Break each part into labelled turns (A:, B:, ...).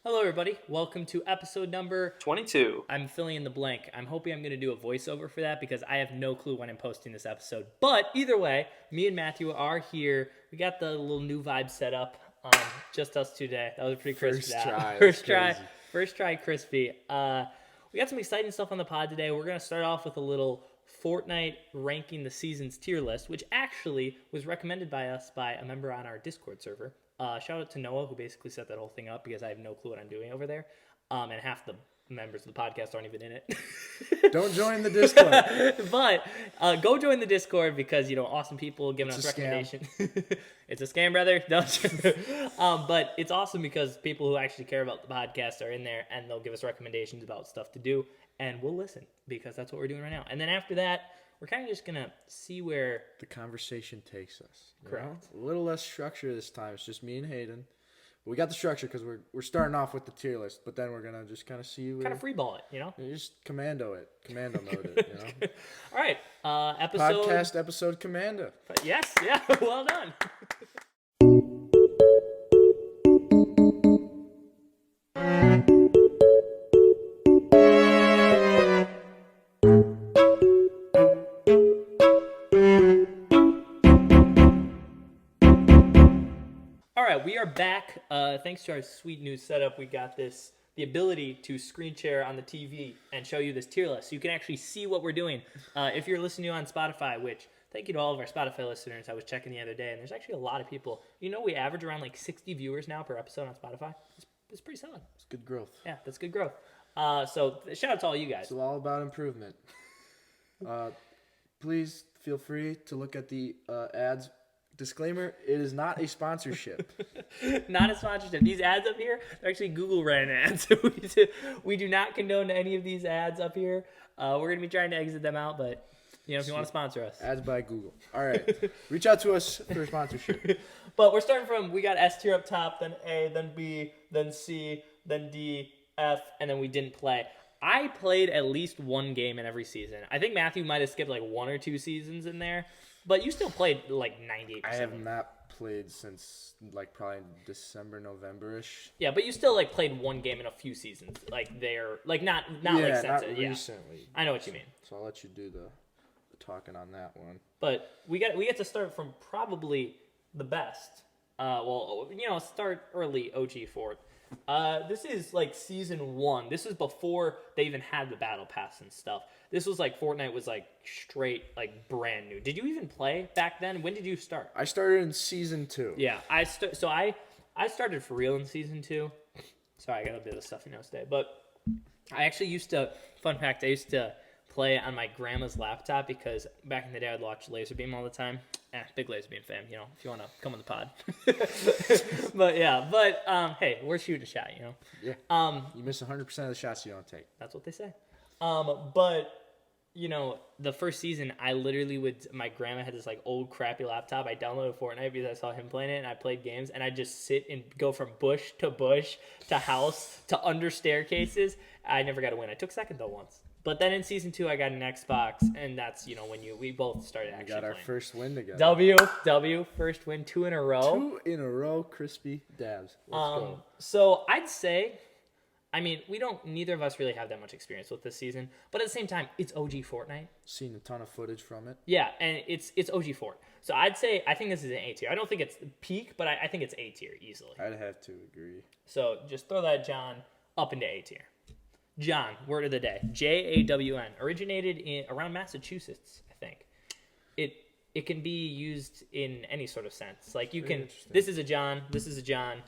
A: Hello, everybody. Welcome to episode number
B: 22.
A: I'm filling in the blank. I'm hoping I'm going to do a voiceover for that because I have no clue when I'm posting this episode. But either way, me and Matthew are here. We got the little new vibe set up. Just us today. That was pretty crispy. First try crispy. We got some exciting stuff on the pod today. We're going to start off with a little Fortnite ranking the season's tier list, which actually was recommended by us by a member on our Discord server. Shout out to Noah, who basically set that whole thing up because I have no clue what I'm doing over there. And half the members of the podcast aren't even in it.
C: Don't join the Discord.
A: But go join the Discord because, awesome people giving us recommendations. It's a scam, brother. But it's awesome because people who actually care about the podcast are in there and they'll give us recommendations about stuff to do. And we'll listen because that's what we're doing right now. And then after that, we're kind of just going to see where
C: the conversation takes us.
A: Correct.
C: A little less structure this time. It's just me and Hayden. We got the structure because we're starting off with the tier list, but then we're going to just kind of see
A: kind of freeball it,
C: Just commando mode it,
A: All right.
C: Podcast episode commando.
A: Yes, yeah, well done. We are back. Thanks to our sweet new setup, we got the ability to screen share on the TV and show you this tier list. So you can actually see what we're doing. If you're listening on Spotify, which thank you to all of our Spotify listeners. I was checking the other day, and there's actually a lot of people. We average around 60 viewers now per episode on Spotify. It's pretty solid.
C: It's good growth.
A: Yeah, that's good growth. So shout out to all you guys.
C: It's all about improvement. Please feel free to look at the ads. Disclaimer, it is not a sponsorship.
A: Not a sponsorship. These ads up here, they're actually Google ran ads. We do not condone any of these ads up here. We're going to be trying to exit them out, but if you want to sponsor us.
C: Ads by Google. All right. Reach out to us for a sponsorship.
A: But we're starting from, we got S tier up top, then A, then B, then C, then D, F, and then we didn't play. I played at least one game in every season. I think Matthew might have skipped one or two seasons in there. But you still played 98%.
C: I have not played since probably December, November-ish.
A: Yeah, but you still played one game in a few seasons. Not
C: recently.
A: I know what you mean.
C: So I'll let you do the talking on that one.
A: But we get to start from probably the best. Start early OG Fort. This is season 1. This is before they even had the battle pass and stuff. This was Fortnite was straight brand new. Did you even play back then? When did you start?
C: I started in season 2.
A: Yeah, I started for real in season 2. Sorry, I got a bit of stuffy nose today, but I actually used to. Fun fact: I used to play on my grandma's laptop because back in the day I'd watch Laserbeam all the time. Big Laserbeam fan, if you want to come on the pod. Hey, we're shooting a shot,
C: Yeah. You miss 100% of the shots you don't take.
A: That's what they say. The first season, I literally my grandma had this old crappy laptop. I downloaded Fortnite because I saw him playing it, and I played games, and I just sit and go from bush to house to under staircases. I never got a win. I took second though once. But then in season 2, I got an Xbox, and that's when we both started actually playing.
C: We got our first win together.
A: W, first win, 2 in a row.
C: 2 in a row, crispy dabs. Let's go.
A: So I'd say, neither of us really have that much experience with this season, but at the same time, it's OG Fortnite.
C: Seen a ton of footage from it.
A: Yeah, and it's OG Fort. So I'd say, I think this is an A tier. I don't think it's peak, but I think it's A tier easily.
C: I'd have to agree.
A: So just throw that, John, up into A tier. John, word of the day. JAWN. Originated around Massachusetts, I think. It can be used in any sort of sense. This is a John,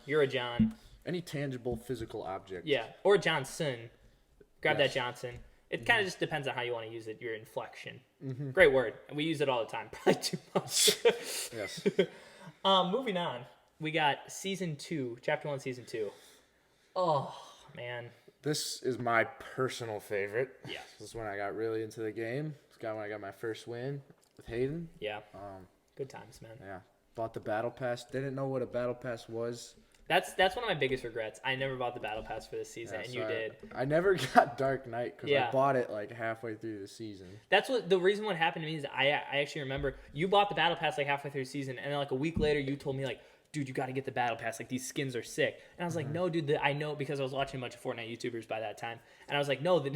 A: you're a John.
C: Any tangible physical object.
A: Yeah, or Johnson. Grab that Johnson. It kind of just depends on how you want to use it, your inflection. Mm-hmm. Great word. We use it all the time. Probably too much.
C: Yes.
A: Moving on. We got Season 2, Chapter 1, Season 2. Oh, man.
C: This is my personal favorite.
A: Yeah.
C: This is when I got really into the game. This got when I got my first win with Hayden.
A: Yeah. Good times, man.
C: Yeah. Bought the battle pass. Didn't know what a battle pass was.
A: That's one of my biggest regrets. I never bought the battle pass for this season, and you did.
C: I never got Dark Knight because I bought it halfway through the season.
A: That's the reason what happened to me is I actually remember you bought the battle pass halfway through the season, and then a week later you told me dude, you got to get the battle pass. Like, these skins are sick. And I was like, no, dude, I know, because I was watching a bunch of Fortnite YouTubers by that time. And I was like, no, can't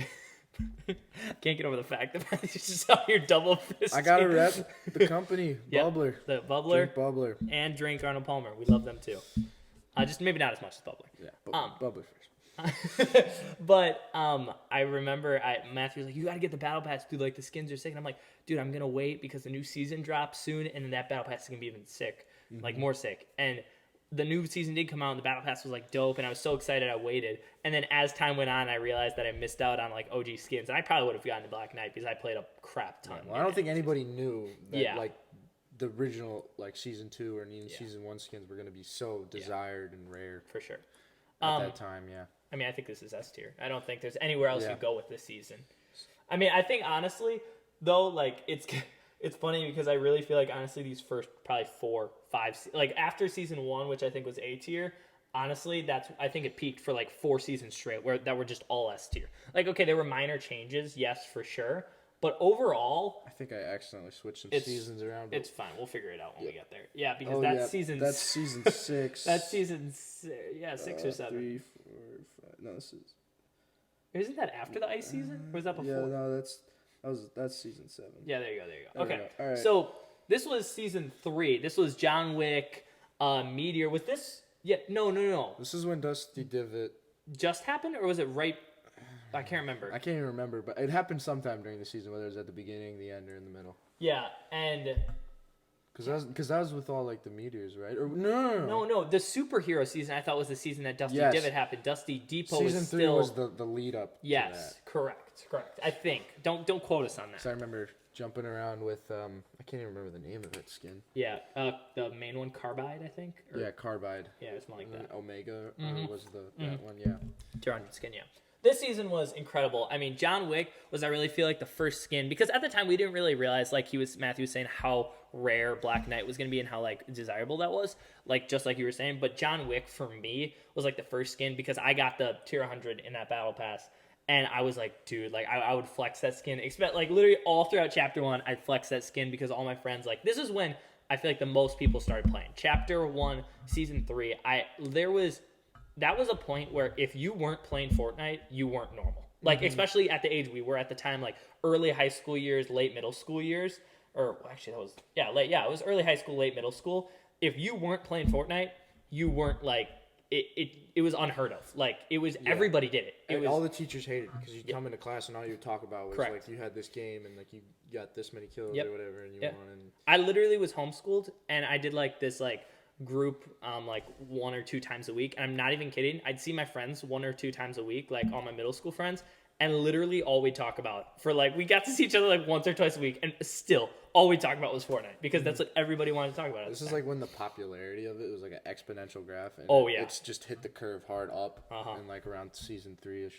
A: get over the fact that Matthew's just out here double fisting.
C: I gotta rep the company, Bubbler.
A: The Bubbler.
C: Drink Bubbler.
A: And drink Arnold Palmer. We love them too. Just maybe not as much as Bubbler.
C: Yeah, Bubbler first.
A: But I remember Matthew was like, you got to get the battle pass, dude. Like, the skins are sick. And I'm like, dude, I'm gonna wait because the new season drops soon, and then that battle pass is gonna be even sick, like more sick. And the new season did come out, and the battle pass was like dope, and I was so excited I waited. And then as time went on, I realized that I missed out on like OG skins, and I probably would have gotten the Black Knight because I played a crap ton.
C: Well, I don't think anybody knew that like the original like season 2 or even season 1 skins were gonna be so desired and rare
A: for sure.
C: At that time, yeah.
A: I mean, I think this is S tier. I don't think there's anywhere else you go with this season. I mean, I think honestly, though, like it's funny because I really feel like honestly these first probably 4, 5, like after season 1, which I think was A tier, honestly I think it peaked for like 4 seasons straight that were just all S tier. Like, okay, there were minor changes, yes, for sure, but overall,
C: I think I accidentally switched some seasons around.
A: It's fine. We'll figure it out when we get there. Yeah, because that's season 6. That's season 6 or 7.
C: 3, 4, 5. No, this is.
A: Isn't that after the ice season? Or was that before?
C: Yeah, no, that's season 7.
A: Yeah, there you go. Okay,
C: All right.
A: So this was season 3. This was John Wick, Meteor. With this, no.
C: This is when Dusty Divot
A: just happened, or was it right? I can't remember.
C: I can't even remember, but it happened sometime during the season, whether it was at the beginning, the end, or in the middle.
A: Yeah, and
C: because that was with all like the meteors, right? Or no.
A: The superhero season I thought was the season that Dusty Divot happened. Dusty Depot
C: season
A: was
C: 3
A: still
C: was the lead up.
A: Yes,
C: to that.
A: correct. I think don't quote us on that.
C: So I remember jumping around with I can't even remember the name of that skin.
A: Yeah, the main one, Carbide, I think.
C: Carbide.
A: Yeah, it was something like that.
C: Omega was that one. Yeah,
A: 200 skin. Yeah. This season was incredible. I mean, John Wick was, I really feel like, the first skin, because at the time we didn't really realize, like Matthew was saying, how rare Black Knight was going to be and how like desirable that was, like just like you were saying. But John Wick for me was like the first skin because I got the tier 100 in that battle pass, and I was like, dude, like I would flex that skin. Expect like literally all throughout chapter 1, I'd flex that skin because all my friends, like, this is when I feel like the most people started playing. Chapter 1, season 3, that was a point where if you weren't playing Fortnite, you weren't normal. Like, especially at the age we were at the time, like early high school years, late middle school years, or actually that was, it was early high school, late middle school. If you weren't playing Fortnite, you weren't like, it was unheard of. Like, it was, everybody did it. It was,
C: all the teachers hated it because you'd come into class and all you would talk about was like you had this game and like you got this many kills or whatever and you won. And
A: I literally was homeschooled and I did like this like group like 1 or 2 times a week, and I'm not even kidding, I'd see my friends 1 or 2 times a week, like all my middle school friends, and literally all we talk about for like, we got to see each other like once or twice a week, and still all we talked about was Fortnite because that's what everybody wanted to talk about.
C: This is like when the popularity of it was like an exponential graph, and it's just hit the curve hard up and like around season 3ish.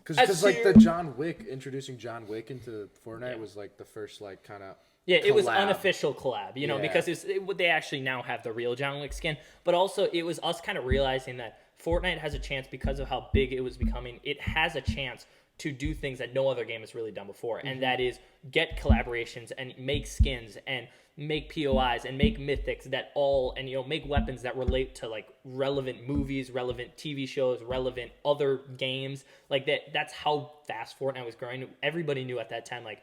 C: Because like the John Wick, introducing John Wick into Fortnite was like the first like kind of
A: it was unofficial collab, you know, because they actually now have the real John Wick skin. But also, it was us kind of realizing that Fortnite has a chance, because of how big it was becoming, it has a chance to do things that no other game has really done before. And that is get collaborations and make skins and make POIs and make mythics that all, and, you know, make weapons that relate to like relevant movies, relevant TV shows, relevant other games. Like that's how fast Fortnite was growing. Everybody knew at that time, like,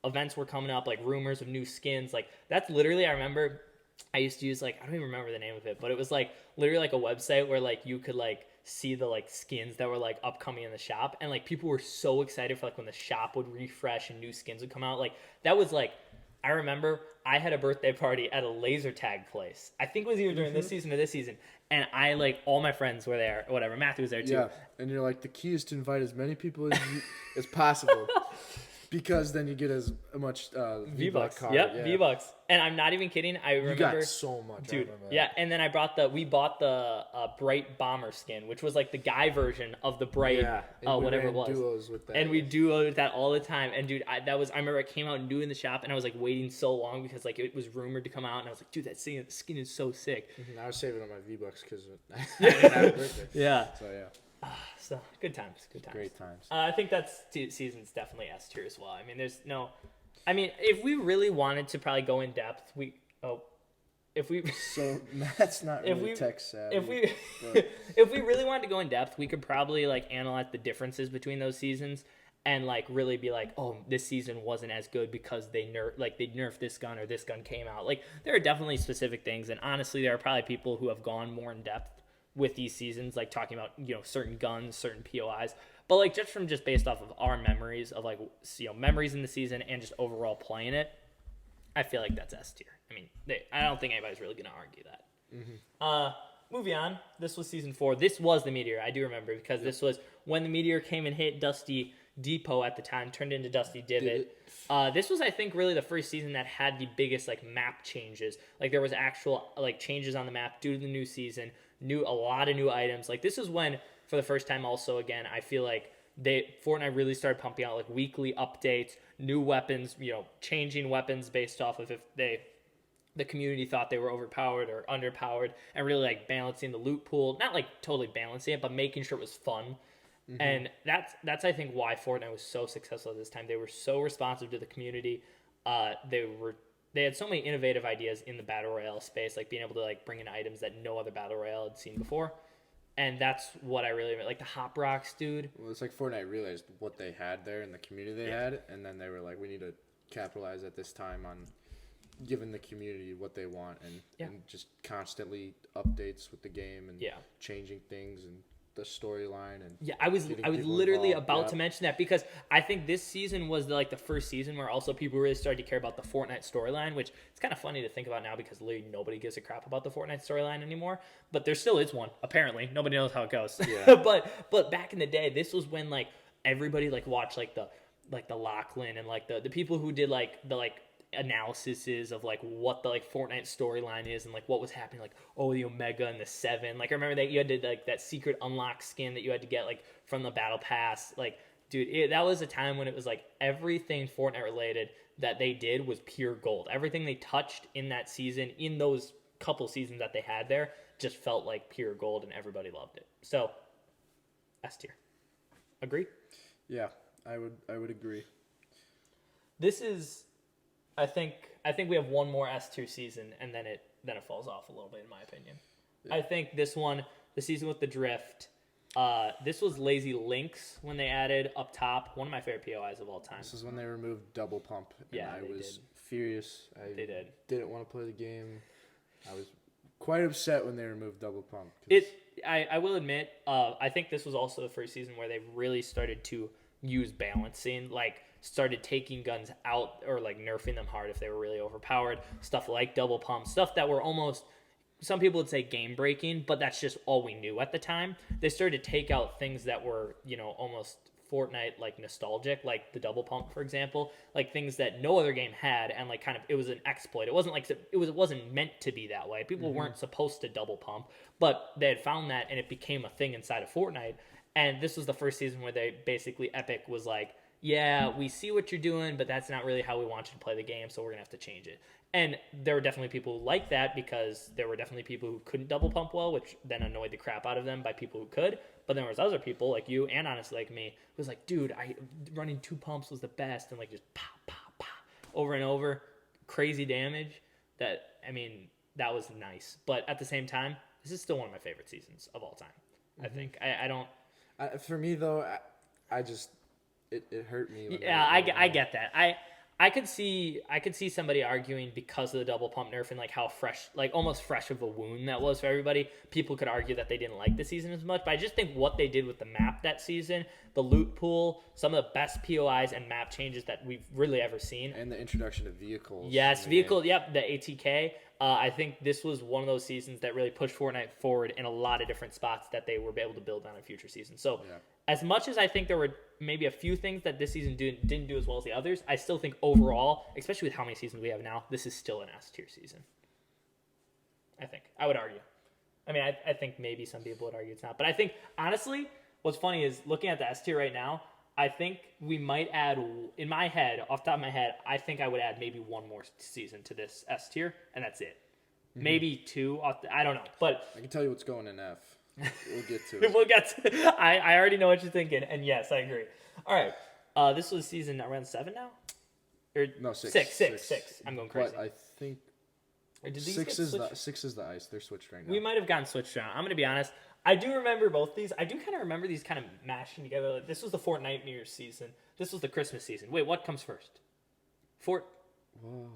A: events were coming up, like rumors of new skins. Like, that's literally, I remember I used to use, like, I don't even remember the name of it, but it was like literally like a website where like you could like see the like skins that were like upcoming in the shop, and like people were so excited for like when the shop would refresh and new skins would come out. Like, that was like, I remember I had a birthday party at a laser tag place. I think it was either during this season or this season, and I like all my friends were there, or whatever. Matthew was there too.
C: Yeah, and you're like, the key is to invite as many people as possible. Because then you get as much V-Bucks card.
A: Yep, V-Bucks. And I'm not even kidding. I remember.
C: You got so much.
A: Dude, yeah. And then we bought the Bright Bomber skin, which was like the guy version of the Bright, whatever it was.
C: Duos with that.
A: And we duoed that all the time. And dude, I remember I came out new in the shop, and I was like waiting so long because like it was rumored to come out, and I was like, dude, that skin is so sick.
C: I was saving on my V-Bucks because I didn't have a birthday.
A: Yeah.
C: So yeah.
A: So good times.
C: Great times.
A: I think season's definitely S tier as well. I mean, if we really wanted to probably go in depth, if we
C: So Matt's not really tech savvy.
A: If we really wanted to go in depth, we could probably like analyze the differences between those seasons and like really be like, oh, this season wasn't as good because they nerfed this gun or this gun came out. Like there are definitely specific things, and honestly, there are probably people who have gone more in depth with these seasons, like talking about certain guns, certain POIs. But like just based off of our memories of like memories in the season and just overall playing it, I feel like that's S tier. I mean, I don't think anybody's really gonna argue that. Mm-hmm. Moving on, this was season 4. This was the meteor. I do remember because this was when the meteor came and hit Dusty Depot at the time, turned into Dusty Divot. This was, I think, really the first season that had the biggest like map changes. Like there was actual like changes on the map due to the new season, a lot of new items. Like this is when, for the first time, also again, I feel like Fortnite really started pumping out like weekly updates, new weapons, changing weapons based off of if the community thought they were overpowered or underpowered, and really like balancing the loot pool. Not like totally balancing it, but making sure it was fun. Mm-hmm. And that's I think why Fortnite was so successful at this time. They were so responsive to the community. They had so many innovative ideas in the battle royale space, like being able to like bring in items that no other battle royale had seen before. And that's what I really like the hop rocks, dude.
C: Well, it's like Fortnite realized what they had there in the community they had, and then they were like, we need to capitalize at this time on giving the community what they want, and just constantly updates with the game and changing things and the storyline. And
A: I was literally about to mention that because I think this season was the first season where also people really started to care about the Fortnite storyline, which it's kind of funny to think about now because literally nobody gives a crap about the Fortnite storyline anymore. But there still is one, apparently. Nobody knows how it goes. Yeah. but back in the day, this was when like everybody like watched like the Lachlan and like the people who did the analyses of like what the Fortnite storyline is and like what was happening, like the Omega and the 7. Like I remember that you had to that secret unlock skin that you had to get like from the battle pass. Like dude, that was a time when it was like everything Fortnite related that they did was pure gold. Everything they touched in that season, in those couple seasons that they had there, just felt like pure gold, and everybody loved it. So S tier. Agree?
C: Yeah, I would agree.
A: This is I think we have one more S tier season, and then it falls off a little bit, in my opinion. Yeah. I think this one, the season with the drift, this was Lazy Links when they added up top. One of my favorite POIs of all time.
C: This is when they removed double pump. And I was furious.
A: They
C: didn't want to play the game. I was quite upset when they removed double pump.
A: I will admit, I think this was also the first season where they really started to use balancing, started taking guns out or nerfing them hard if they were really overpowered. Stuff like double pump, stuff that were almost, some people would say game breaking, but that's just all we knew at the time. They started to take out things that were, almost Fortnite nostalgic, like the double pump, for example, things that no other game had, and it was an exploit. It wasn't it wasn't meant to be that way. People weren't supposed to double pump, but they had found that, and it became a thing inside of Fortnite. And this was the first season where they basically, Epic was like, yeah, we see what you're doing, but that's not really how we want you to play the game, so we're going to have to change it. And there were definitely people who liked that because there were definitely people who couldn't double pump well, which then annoyed the crap out of them by people who could. But then there was other people like you and honestly like me who was like, dude, running 2 pumps was the best, and just pop, pop, pop over and over. Crazy damage. That was nice. But at the same time, this is still one of my favorite seasons of all time. I think. I don't...
C: for me, though, I just... It hurt me.
A: Yeah, I get that. I could see somebody arguing because of the double pump nerf and how fresh, almost fresh of a wound that was for everybody. People could argue that they didn't like the season as much, but I just think what they did with the map that season, the loot pool, some of the best POIs and map changes that we've really ever seen,
C: and the introduction of vehicles.
A: Yes, vehicles. Yep, the ATK. I think this was one of those seasons that really pushed Fortnite forward in a lot of different spots that they were able to build on in future seasons. So as much as I think there were maybe a few things that this season didn't do as well as the others, I still think overall, especially with how many seasons we have now, this is still an S tier season. I think. I would argue. I think maybe some people would argue it's not. But I think, honestly, what's funny is looking at the S tier right now, I think we might add, in my head, off the top of my head, I think I would add maybe one more season to this S tier, and that's it. Mm-hmm. Maybe 2. I don't know. But
C: I can tell you what's going in F. We'll get to it.
A: We'll get to it. I already know what you're thinking, and yes, I agree. All right. This was season around 7 now? Or
C: no, 6.
A: 6. I'm going crazy.
C: But I think
A: Or did these
C: Six
A: get
C: is
A: switched?
C: 6 is the ice. They're switched right now.
A: We might have gotten switched around. I'm gonna be honest. I do remember both these. I do kind of remember these kind of mashing together. Like, this was the Fortnite New Year's season. This was the Christmas season. Wait, what comes first? Fort.
C: Whoa.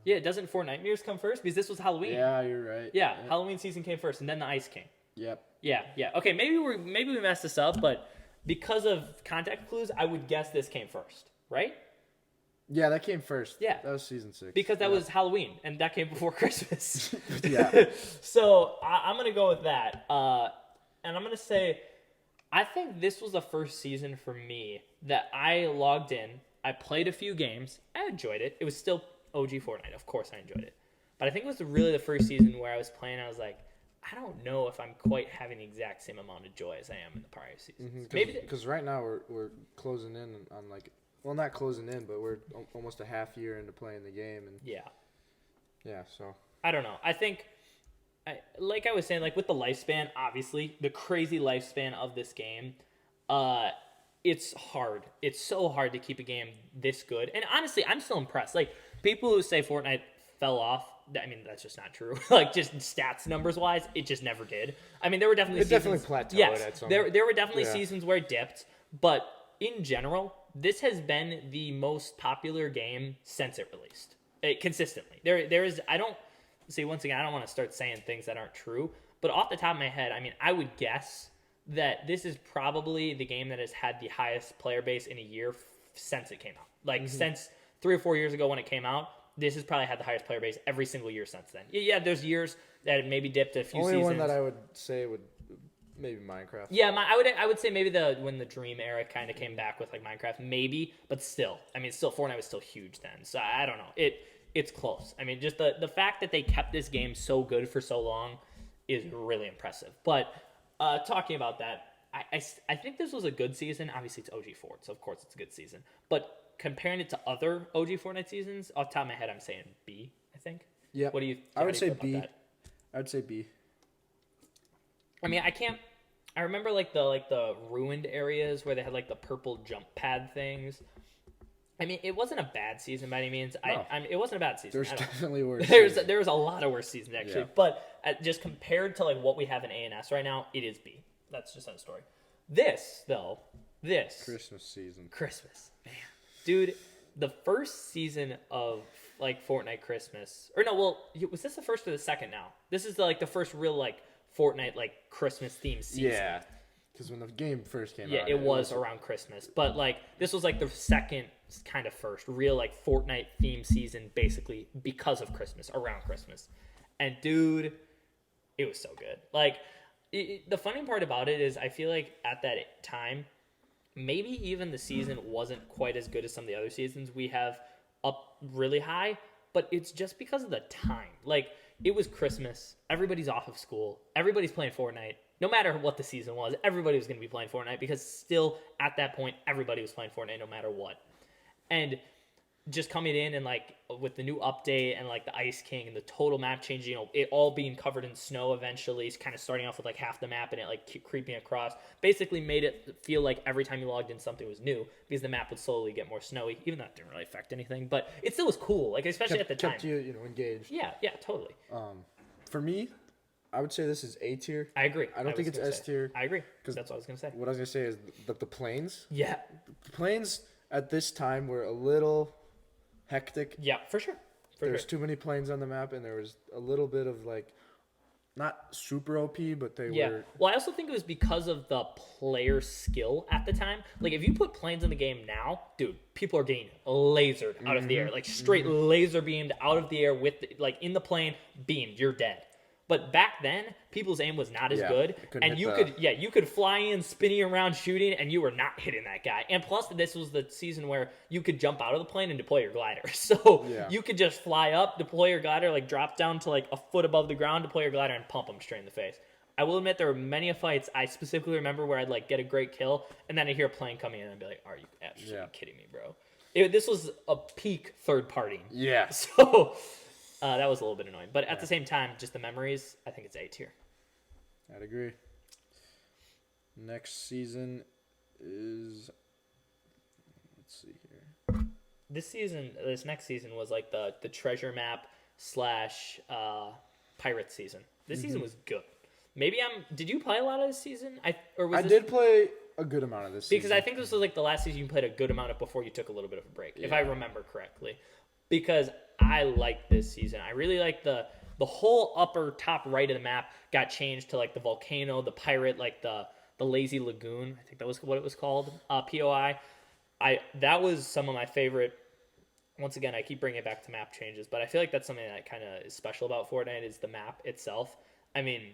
A: Yeah, doesn't Fortnite New Year's come first? Because this was Halloween.
C: Yeah, you're right.
A: Yeah, Halloween season came first, and then the ice came.
C: Yep.
A: Yeah. Okay, maybe we messed this up, but because of contact clues, I would guess this came first, right?
C: Yeah, that came first.
A: Yeah.
C: That was season 6.
A: Because that was Halloween, and that came before Christmas.
C: Yeah.
A: So I'm gonna go with that, and I'm gonna say, I think this was the first season for me that I logged in. I played a few games. I enjoyed it. It was still OG Fortnite. Of course, I enjoyed it. But I think it was really the first season where I was playing. I was like, I don't know if I'm quite having the exact same amount of joy as I am in the prior seasons.
C: Maybe because right now we're closing in on like, well, not closing in, but we're almost a half year into playing the game, and yeah. So
A: I don't know. I think, like I was saying, like with the lifespan, obviously the crazy lifespan of this game, it's hard. It's so hard to keep a game this good. And honestly, I'm still impressed. Like, people who say Fortnite fell off, I mean, that's just not true. Like, just stats numbers wise, it just never did. I mean, there were definitely seasons,
C: definitely plateaued
A: yes,
C: at
A: there were definitely seasons where it dipped, but in general, this has been the most popular game since it released. Consistently. There is, I don't see, once again, I don't want to start saying things that aren't true, but off the top of my head, I mean, I would guess that this is probably the game that has had the highest player base in a year since it came out. Like, since 3 or 4 years ago when it came out, this has probably had the highest player base every single year since then. Yeah, there's years that it maybe dipped a few
C: only
A: seasons.
C: one that I would say would maybe Minecraft.
A: Yeah, I would say maybe when the Dream era kind of came back with like Minecraft, maybe, but still, I mean, still Fortnite was still huge then. So I don't know. It's close. I mean, just the fact that they kept this game so good for so long is really impressive. But talking about that, I think this was a good season. Obviously, it's OG Fort, so of course it's a good season. But comparing it to other OG Fortnite seasons, off the top of my head, I'm saying B, I think.
C: Yeah.
A: What do you?
C: I would
A: how do you
C: say
A: feel about
C: B.
A: that?
C: I would say B.
A: I mean, I remember like the ruined areas where they had like the purple jump pad things. I mean, it wasn't a bad season by any means.
C: No.
A: It wasn't a bad season.
C: There's definitely worse.
A: There was a lot of worse seasons actually,
C: Yeah.
A: but just compared to like what we have in A and S right now, it is B. That's just that story. This
C: Christmas season.
A: Christmas, man, dude, the first season of like Fortnite Christmas, or no, well, was this the first or the second? Now this is the first real like Fortnite like Christmas themed season.
C: Yeah. Because when the game first came out,
A: Yeah, it was around Christmas. But, like, this was, like, the second kind of first real, like, Fortnite theme season, basically, because of Christmas, around Christmas. And, dude, it was so good. Like, the funny part about it is I feel like at that time, maybe even the season wasn't quite as good as some of the other seasons we have up really high, but it's just because of the time. Like, it was Christmas. Everybody's off of school. Everybody's playing Fortnite. No matter what the season was, everybody was going to be playing Fortnite because still at that point, everybody was playing Fortnite no matter what. And just coming in and like with the new update and like the Ice King and the total map changing, you know, it all being covered in snow eventually, it's kind of starting off with like half the map and it like keep creeping across, basically made it feel like every time you logged in something was new because the map would slowly get more snowy, even though it didn't really affect anything, but it still was cool, like especially at the time.
C: Kept you engaged.
A: Yeah, totally.
C: For me, I would say this is A tier.
A: I agree.
C: I don't think it's S tier.
A: I agree. Because that's what I was going to say.
C: What I was going to say is the planes.
A: Yeah.
C: The planes at this time were a little hectic.
A: Yeah, for sure.
C: There's too many planes on the map, and there was a little bit of like, not super OP, but they were.
A: Well, I also think it was because of the player skill at the time. Like, if you put planes in the game now, dude, people are getting lasered out of the air. Like, straight laser beamed out of the air with, like, in the plane, beamed. You're dead. But back then, people's aim was not as good, and you could fly in, spinning around, shooting, and you were not hitting that guy. And plus, this was the season where you could jump out of the plane and deploy your glider, so you could just fly up, deploy your glider, like drop down to like a foot above the ground, deploy your glider, and pump them straight in the face. I will admit there were many fights I specifically remember where I'd like get a great kill, and then I'd hear a plane coming in and I'd be like, "Are you absolutely kidding me, bro?" This was a peak third party.
C: Yeah.
A: So. That was a little bit annoying. But at the same time, just the memories, I think it's A tier.
C: I'd agree. Next season is... Let's see here.
A: This next season was like the treasure map / Pirates season. This season was good. Maybe did you play a lot of this season? I
C: did play a good amount of this season.
A: Because I think this was like the last season you played a good amount of before you took a little bit of a break, if I remember correctly. Because I like this season. I really like the whole upper top right of the map got changed to like the volcano, the pirate, like the lazy lagoon. I think that was what it was called. POI. That was some of my favorite. Once again, I keep bringing it back to map changes, but I feel like that's something that kind of is special about Fortnite is the map itself. I mean,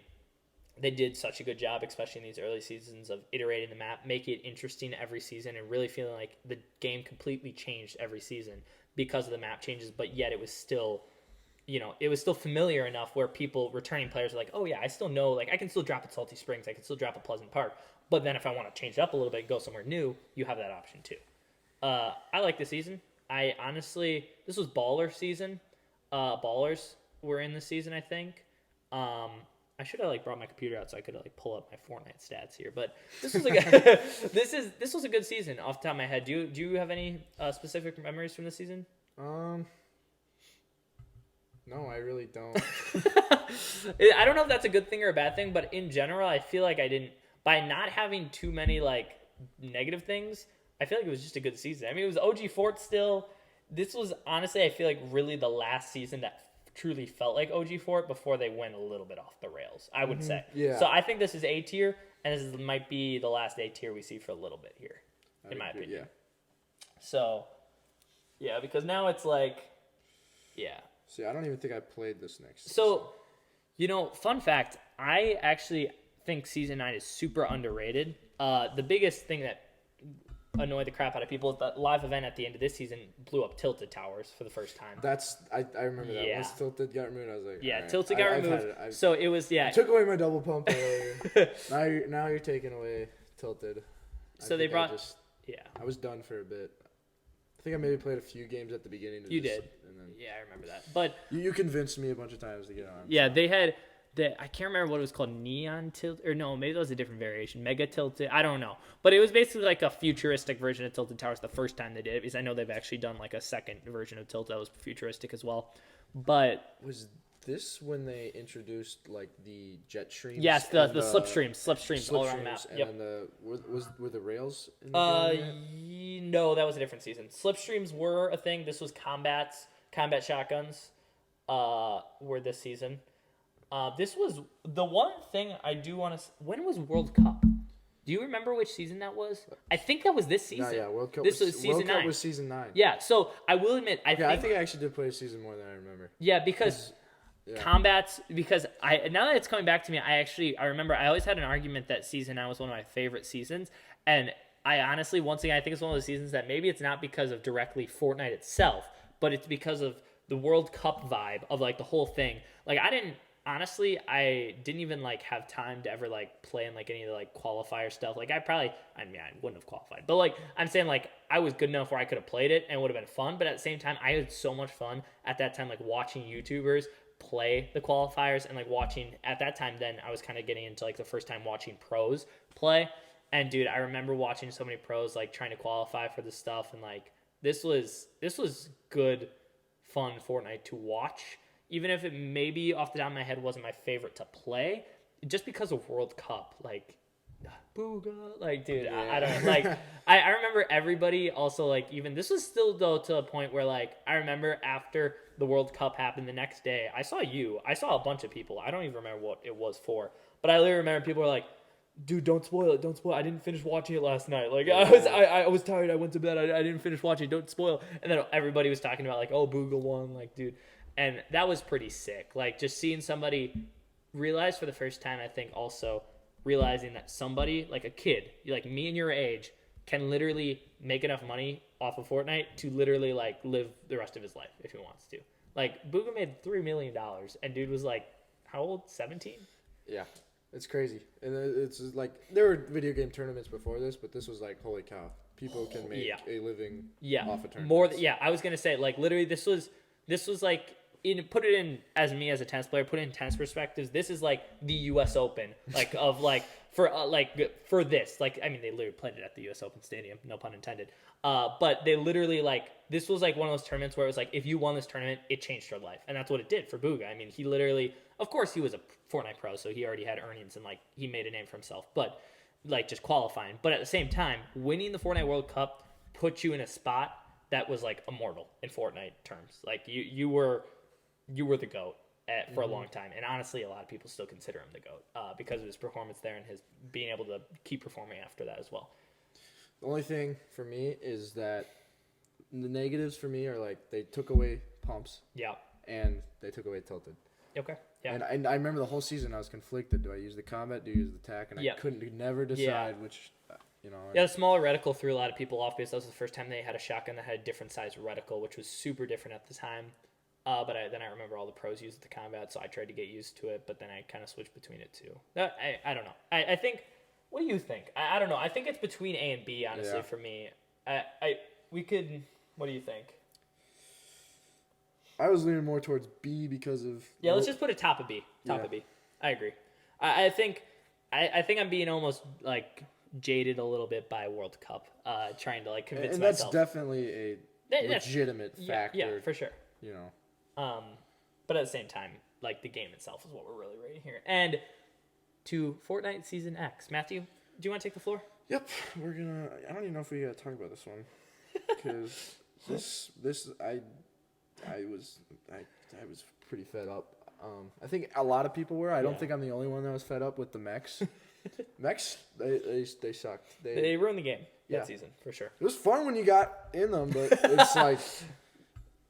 A: they did such a good job, especially in these early seasons, of iterating the map, make it interesting every season, and really feeling like the game completely changed every season because of the map changes, but yet it was still, it was still familiar enough where returning players are like, oh yeah, I still know, like I can still drop at Salty Springs, I can still drop at Pleasant Park, but then if I want to change it up a little bit and go somewhere new, you have that option too. I like the season. This was Baller season. Ballers were in the season, I think. I should have brought my computer out so I could pull up my Fortnite stats here. But this was this was a good season off the top of my head. Do you have any specific memories from this season?
C: No, I really don't.
A: I don't know if that's a good thing or a bad thing, but in general, I feel like I didn't, by not having too many negative things, I feel like it was just a good season. I mean, it was OG Fort still. This was honestly, I feel like really the last season that truly felt like OG Fort before they went a little bit off the rails, I would say.
C: Yeah.
A: So I think this is A tier, and this might be the last A tier we see for a little bit here, in my opinion.
C: Yeah.
A: So, yeah, because now it's
C: See, I don't even think I played this next.
A: So, fun fact, I actually think Season 9 is super underrated. The biggest thing that annoyed the crap out of people is the live event at the end of this season blew up Tilted Towers for the first time.
C: I remember that. Once Tilted got removed, I was like,
A: yeah,
C: right,
A: Tilted got removed. So it was,
C: You took away my double pump earlier. now you're taking away Tilted.
A: So they brought,
C: I was done for a bit. I think I maybe played a few games at the beginning.
A: You did.
C: And then,
A: yeah, I remember that. But
C: you convinced me a bunch of times to get on.
A: Yeah, they had I can't remember what it was called, Neon Tilt, or no, maybe that was a different variation, Mega Tilted, I don't know. But it was basically like a futuristic version of Tilted Towers the first time they did it, because I know they've actually done a second version of Tilted that was futuristic as well. But
C: was this when they introduced the jet streams?
A: Yes, the slipstreams all around the map.
C: Yep. And were the rails in the game?
A: No, that was a different season. Slipstreams were a thing. This was combat shotguns were this season. This was the one thing I do want to. When was World Cup? Do you remember which season that was? I think that was this season.
C: Yeah, World Cup.
A: This was season
C: World
A: 9.
C: Cup was season 9.
A: Yeah, so I will admit, I think
C: I actually did play a season more than I remember.
A: Yeah, because combats. Because now that it's coming back to me, I remember I always had an argument that season 9 was one of my favorite seasons, and I honestly, once again, I think it's one of those seasons that maybe it's not because of directly Fortnite itself, but it's because of the World Cup vibe of the whole thing. Honestly, I didn't even have time to ever play in any of the qualifier stuff. I wouldn't have qualified, but I'm saying I was good enough where I could have played it and it would have been fun. But at the same time, I had so much fun at that time, watching YouTubers play the qualifiers and watching at that time. Then I was kind of getting into the first time watching pros play. And dude, I remember watching so many pros trying to qualify for this stuff, and this was good, fun Fortnite to watch. Even if it maybe off the top of my head wasn't my favorite to play, just because of World Cup, booga, dude, yeah. I don't know, I remember everybody also even this was still though to a point where I remember after the World Cup happened the next day, I saw a bunch of people, I don't even remember what it was for, but I literally remember people were dude, don't spoil it, I didn't finish watching it last night, I was tired, I went to bed, I didn't finish watching it, don't spoil, and then everybody was talking about oh, Booga won, dude. And that was pretty sick. Just seeing somebody realize for the first time, I think also realizing that somebody, a kid, me and your age, can literally make enough money off of Fortnite to literally, live the rest of his life if he wants to. Booga made $3 million, and dude was, how old? 17?
C: Yeah. It's crazy. And it's there were video game tournaments before this, but this was holy cow. People can make a living off a tournament.
A: I was going to say, literally, this was put it in as me as a tennis player, put it in tennis perspectives. This is like the U.S. Open, like of like for this, like I mean they literally played it at the U.S. Open Stadium, no pun intended. But they literally like this was like one of those tournaments where it was like if you won this tournament, it changed your life, and that's what it did for Booga. I mean, he literally, of course, he was a Fortnite pro, so he already had earnings and like he made a name for himself, but like just qualifying. But at the same time, winning the Fortnite World Cup put you in a spot that was like immortal in Fortnite terms. Like you were the GOAT for a long time, and honestly, a lot of people still consider him the GOAT because of his performance there and his being able to keep performing after that as well.
C: The only thing for me is that the negatives for me are like they took away pumps.
A: Yeah.
C: And they took away tilted.
A: Okay. Yeah.
C: And I remember the whole season I was conflicted. Do I use the combat? Do you use the attack? And I could never decide which.
A: Yeah, the smaller reticle threw a lot of people off because that was the first time they had a shotgun that had a different size reticle, which was super different at the time. But then I remember all the pros used the combat, so I tried to get used to it, but then I kind of switched between it too. I don't know. I think. What do you think? I don't know. I think it's between A and B, honestly, for me. We could. What do you think?
C: I was leaning more towards B because of.
A: Yeah, let's just put it top of B. Top of B. I agree. I think I'm being almost like jaded a little bit by World Cup, trying to like convince myself.
C: And that's definitely a legitimate factor.
A: Yeah, for sure.
C: You know.
A: But at the same time, like the game itself is what we're really rating here. And to Fortnite Season X, Matthew, do you want to take the floor?
C: Yep, we're gonna. I don't even know if we gotta talk about this one because I was pretty fed up. I think a lot of people were. I don't think I'm the only one that was fed up with the mechs. Mechs, they sucked.
A: They ruined the game that season for sure.
C: It was fun when you got in them, but it's like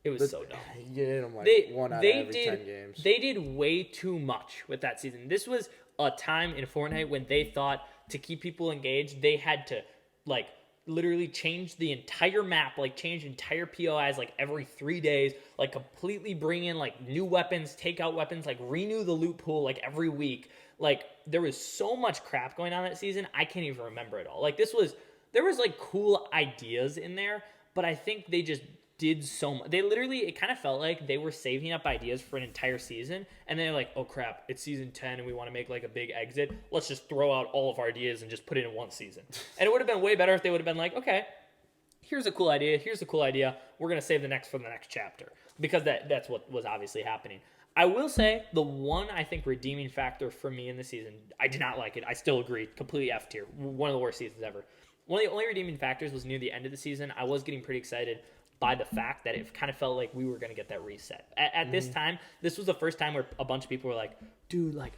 A: it was so dumb.
C: You get in them like one out of every 10 games.
A: They did way too much with that season. This was a time in Fortnite when they thought to keep people engaged, they had to like literally change the entire map, like change entire POIs like every 3 days, like completely bring in like new weapons, take out weapons, like renew the loot pool like every week. Like there was so much crap going on that season, I can't even remember it all. Like there was like cool ideas in there, but I think they just did so much. They literally, it kind of felt like they were saving up ideas for an entire season, and then they're like, oh crap, it's season 10 and we want to make like a big exit. Let's just throw out all of our ideas and just put it in one season. And it would have been way better if they would have been like, okay, here's a cool idea, we're going to save the next for the next chapter. Because that's what was obviously happening. I will say, the one, I think, redeeming factor for me in the season, I did not like it. I still agree, completely F tier. One of the worst seasons ever. One of the only redeeming factors was near the end of the season. I was getting pretty excited by the fact that it kind of felt like we were going to get that reset. At this time, this was the first time where a bunch of people were like, dude, like,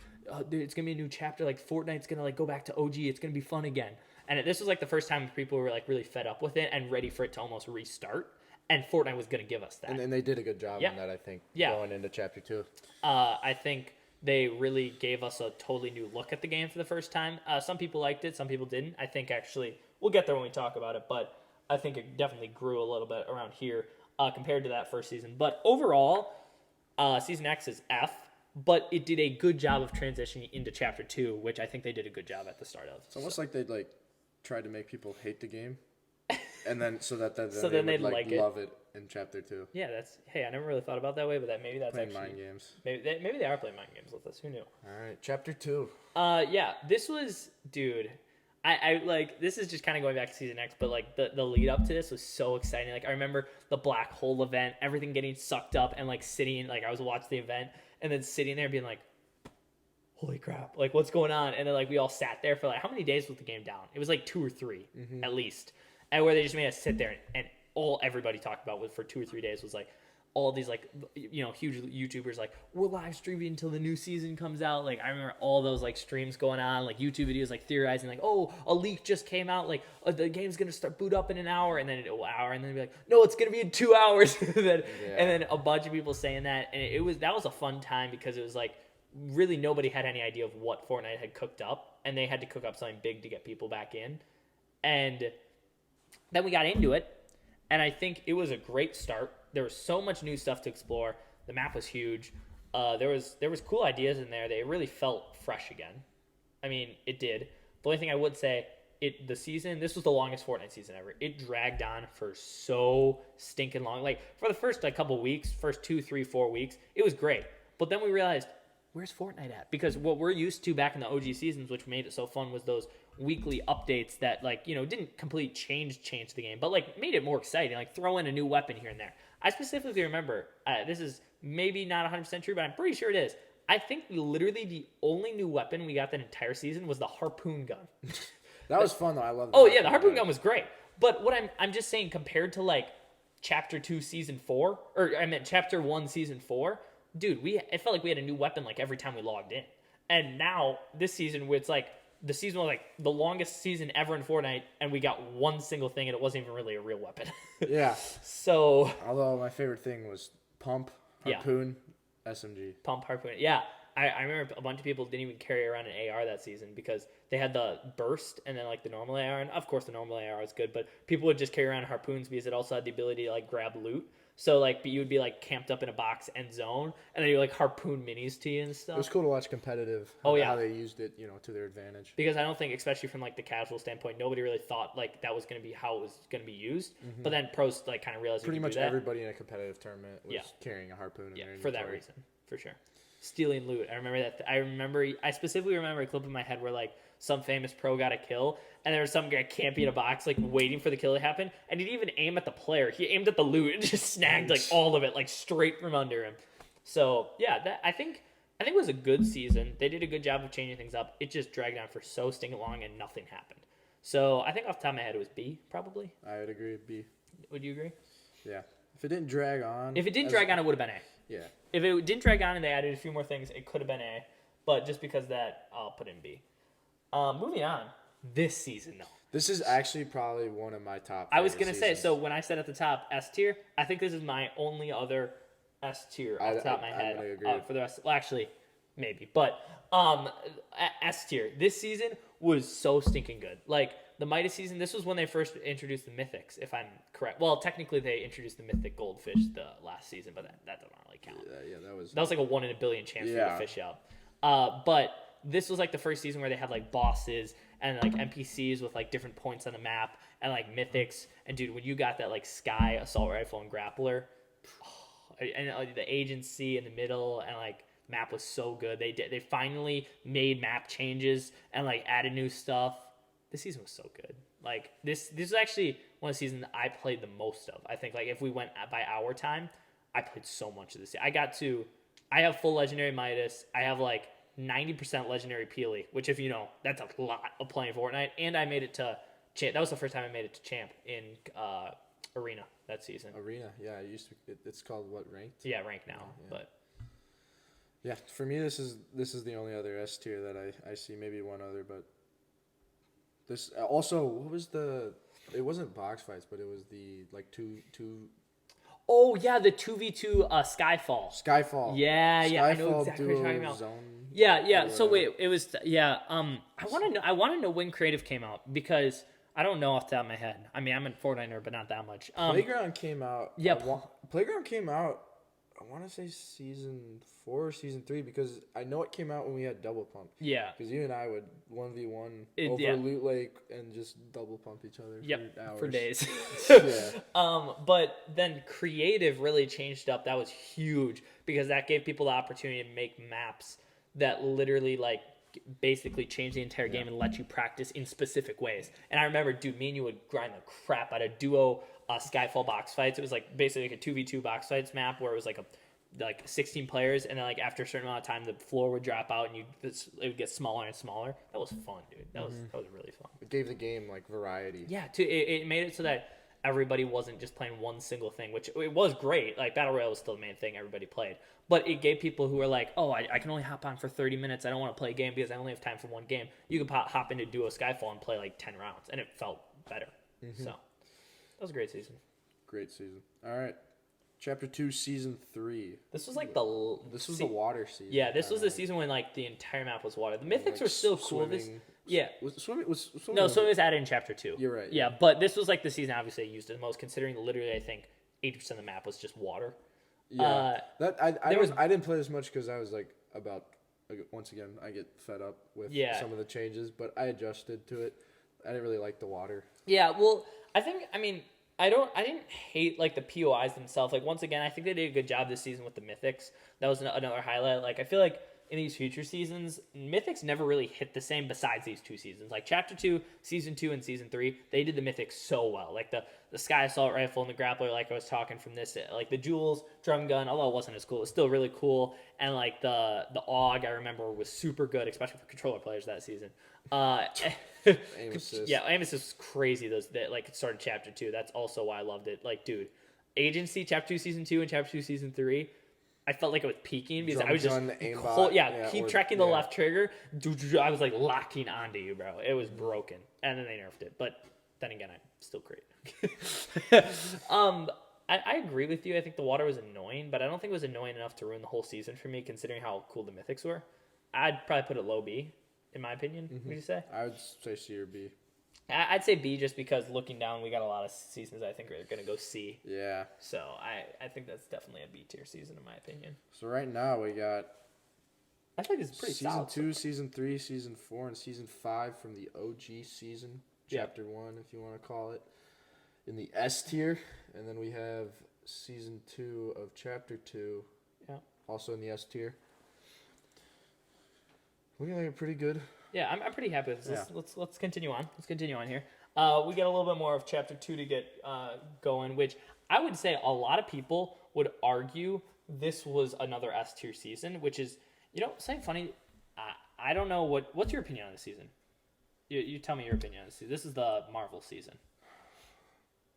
A: it's going to be a new chapter. Like, Fortnite's going to, like, go back to OG. It's going to be fun again. And this was, like, the first time people were, like, really fed up with it and ready for it to almost restart. And Fortnite was going to give us that.
C: And they did a good job on that, I think, going into Chapter 2.
A: I think they really gave us a totally new look at the game for the first time. Some people liked it. Some people didn't. I think, actually, we'll get there when we talk about it. But I think it definitely grew a little bit around here compared to that first season. But overall, Season X is F. But it did a good job of transitioning into Chapter 2, which I think they did a good job at the start of.
C: It's almost like they tried to make people hate the game. And then so that then
A: they'd
C: like love it in Chapter 2.
A: Yeah, I never really thought about that way, but maybe that's
C: playing
A: actually
C: mind games.
A: Maybe they are playing mind games with us. Who knew?
C: All right, Chapter 2.
A: Yeah, this was, dude. I like, this is just kind of going back to Season X, but like the lead up to this was so exciting. Like I remember the black hole event, everything getting sucked up, and like sitting, like I was watching the event and then sitting there being like, holy crap, like what's going on? And then like we all sat there for like, how many days was the game down? It was like 2 or 3 at least. And where they just made us sit there and everybody talked about for 2 or 3 days was like all these like, you know, huge YouTubers like, we're live streaming until the new season comes out. Like I remember all those like streams going on, like YouTube videos like theorizing like, oh, a leak just came out, like the game's gonna start boot up in an hour, and then an hour, and then be like, no, it's gonna be in 2 hours. And then a bunch of people saying that, and that was a fun time because it was like really nobody had any idea of what Fortnite had cooked up, and they had to cook up something big to get people back in. And then we got into it, and I think it was a great start. There was so much new stuff to explore. The map was huge. There was cool ideas in there. They really felt fresh again. I mean, it did. The only thing I would say the season, this was the longest Fortnite season ever. It dragged on for so stinking long. Like for the first like couple weeks, first 2, 3, 4 weeks, it was great. But then we realized, where's Fortnite at? Because what we're used to back in the OG seasons, which made it so fun, was those weekly updates that like, didn't completely change the game, but like made it more exciting, like throw in a new weapon here and there. I specifically remember, this is maybe not 100% true, but I'm pretty sure it is. I think literally the only new weapon we got that entire season was the harpoon gun.
C: That was fun though. I love.
A: Oh yeah, the harpoon gun was great. But what I'm just saying, compared to like Chapter 2 Season 4, or I meant Chapter 1 Season 4, dude, it felt like we had a new weapon like every time we logged in. And now this season, it's like the season was like the longest season ever in Fortnite, and we got one single thing, and it wasn't even really a real weapon.
C: Yeah.
A: So.
C: Although my favorite thing was pump, harpoon, SMG.
A: Pump, harpoon. Yeah. I remember a bunch of people didn't even carry around an AR that season because they had the burst and then like the normal AR. And of course the normal AR is good, but people would just carry around harpoons because it also had the ability to like grab loot. So like you would be like camped up in a box end zone and then you like harpoon minis to you and stuff.
C: It was cool to watch competitive.
A: How
C: they used it, to their advantage.
A: Because I don't think, especially from like the casual standpoint, nobody really thought like that was going to be how it was going to be used. Mm-hmm. But then pros like kind of realized
C: pretty much everybody in a competitive tournament was carrying a harpoon. In their
A: for that reason, for sure. Stealing loot. I remember that. I specifically remember a clip in my head where like some famous pro got a kill, and there was some guy camping in a box like waiting for the kill to happen, and he didn't even aim at the player. He aimed at the loot and just snagged like all of it like straight from under him. So yeah, I think it was a good season. They did a good job of changing things up. It just dragged on for so stinking long and nothing happened. So I think off the top of my head it was B probably.
C: I would agree with B.
A: Would you agree?
C: Yeah. If it didn't drag on.
A: If it didn't drag on, it would have been A.
C: Yeah.
A: If it didn't drag on and they added a few more things, it could have been A. But just because of that, I'll put in B. Moving on. This season, though.
C: This is actually probably one of my top.
A: I was going to say, so when I said at the top S tier, I think this is my only other S tier off the top of my head.
C: I agree.
A: For the rest, well, actually, maybe. But S tier. This season was so stinking good. Like, the Midas season, this was when they first introduced the Mythics, if I'm correct. Well, technically, they introduced the Mythic Goldfish the last season, but that doesn't really count.
C: Yeah, that was
A: like a 1 in a billion chance for you to fish out. But this was like the first season where they had like bosses and like NPCs with like different points on the map and like mythics. And dude, when you got that like sky assault rifle and grappler, and the agency in the middle and like map was so good. They finally made map changes and like added new stuff. This season was so good. Like this is actually one of the seasons that I played the most of. I think like if we went by our time, I played so much of this. I have full legendary Midas. I have like 90% legendary Peely, which if you know, that's a lot of playing Fortnite. And I made it to champ. That was the first time I made it to champ in arena that season.
C: Arena, yeah. It's called what, ranked?
A: Yeah, ranked now, but.
C: Yeah, for me this is the only other S tier that I see. Maybe one other, but this also what was it wasn't box fights, but it was the like two.
A: Oh yeah, the 2v2 Skyfall.
C: Skyfall.
A: Yeah,
C: Skyfall,
A: I know exactly what you're talking about.
C: Zone,
A: yeah. So wait, it was I want to know when Creative came out because I don't know off the top of my head. I mean, I'm a Fortnite nerd, but not that much.
C: Playground came out.
A: Yeah,
C: Playground came out. I want to say season 4 or season 3 because I know it came out when we had double pump.
A: Yeah.
C: Because you and I would 1v1 over Loot Lake and just double pump each other for hours.
A: For days.
C: Yeah.
A: But then Creative really changed up. That was huge because that gave people the opportunity to make maps that literally like basically change the entire game and let you practice in specific ways. And I remember, dude, me and you would grind the crap out of duo Skyfall box fights. It was like basically like a 2v2 box fights map where it was like 16 players, and then like after a certain amount of time the floor would drop out and it would get smaller and smaller. That was fun, dude. That was really fun.
C: It gave the game like variety.
A: Yeah, it made it so that everybody wasn't just playing one single thing, which it was great. Like Battle Royale was still the main thing everybody played, but it gave people who were like, oh, I can only hop on for 30 minutes. I don't want to play a game because I only have time for one game. You could hop into duo Skyfall and play like 10 rounds, and it felt better. So that was a great season.
C: Great season. All right. Chapter 2, Season 3.
A: This was like
C: This was the water season.
A: Yeah, this was the season when like the entire map was water. The Mythics were still cool. Swimming was added in Chapter 2.
C: You're right.
A: Yeah, but this was like the season obviously I used it the most, considering literally I think 80% of the map was just water.
C: Yeah. I didn't play as much because I was like once again I get fed up with some of the changes, but I adjusted to it. I didn't really like the water.
A: Yeah, well, I mean, I didn't hate like the POIs themselves. Like once again, I think they did a good job this season with the Mythics. That was another highlight. Like I feel like in these future seasons, Mythics never really hit the same besides these two seasons. Like Chapter 2, Season 2, and Season 3, they did the Mythics so well. Like the Sky Assault Rifle and the Grappler, like I was talking from this, like the Jules Drum Gun, although it wasn't as cool, it was still really cool. And like the AUG, I remember, was super good, especially for controller players that season.
C: Aim assist.
A: Yeah, aim assist was crazy. Those that like it started Chapter 2. That's also why I loved it. Like, dude, Agency Chapter 2 Season 2 and Chapter 2 Season 3, I felt like I was peaking because I was just keep tracking the left trigger. I was like locking onto you, bro. It was broken, and then they nerfed it. But then again, I'm still great. I agree with you. I think the water was annoying, but I don't think it was annoying enough to ruin the whole season for me, considering how cool the Mythics were. I'd probably put it low B, in my opinion.
C: Mm-hmm.
A: Would you say?
C: I would say C or B.
A: I'd say B just because looking down, we got a lot of seasons I think are going to go C.
C: Yeah.
A: So I think that's definitely a B tier season in my opinion.
C: So right now we got
A: I think it's pretty
C: Season
A: solid.
C: 2, Season 3, Season 4, and Season 5 from the OG season, Chapter 1 if you want to call it, in the S tier. And then we have Season 2 of Chapter 2, also in the S tier. Looking like a pretty good.
A: Yeah, I'm pretty happy with this.
C: Yeah.
A: Let's continue on. Let's continue on here. We got a little bit more of Chapter 2 to get going, which I would say a lot of people would argue this was another S tier season, which is, something funny. I don't know what's your opinion on this season. You tell me your opinion on this season. This is the Marvel season.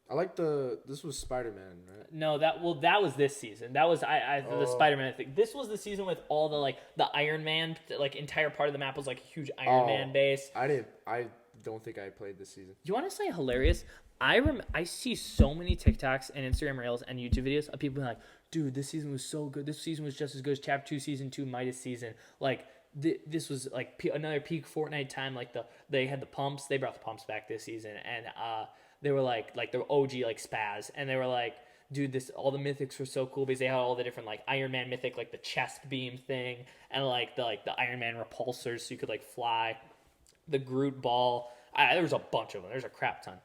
C: I like this was Spider-Man, right?
A: No, that was this season. That was the Spider-Man thing. This was the season with all the Iron Man, like entire part of the map was like a huge Iron Man base.
C: I don't think I played this season.
A: You want to say hilarious? I see so many TikToks and Instagram Reels and YouTube videos of people being like, dude, this season was so good. This season was just as good as Chapter 2 Season 2 Midas season. Like this was like another peak Fortnite time. Like they had the pumps. They brought the pumps back this season, and they were like the OG like spaz, and they were like, dude, all the mythics were so cool because they had all the different like Iron Man mythic, like the chest beam thing, and like the Iron Man repulsors, so you could like fly. The Groot ball. There was a bunch of them. There's a crap ton.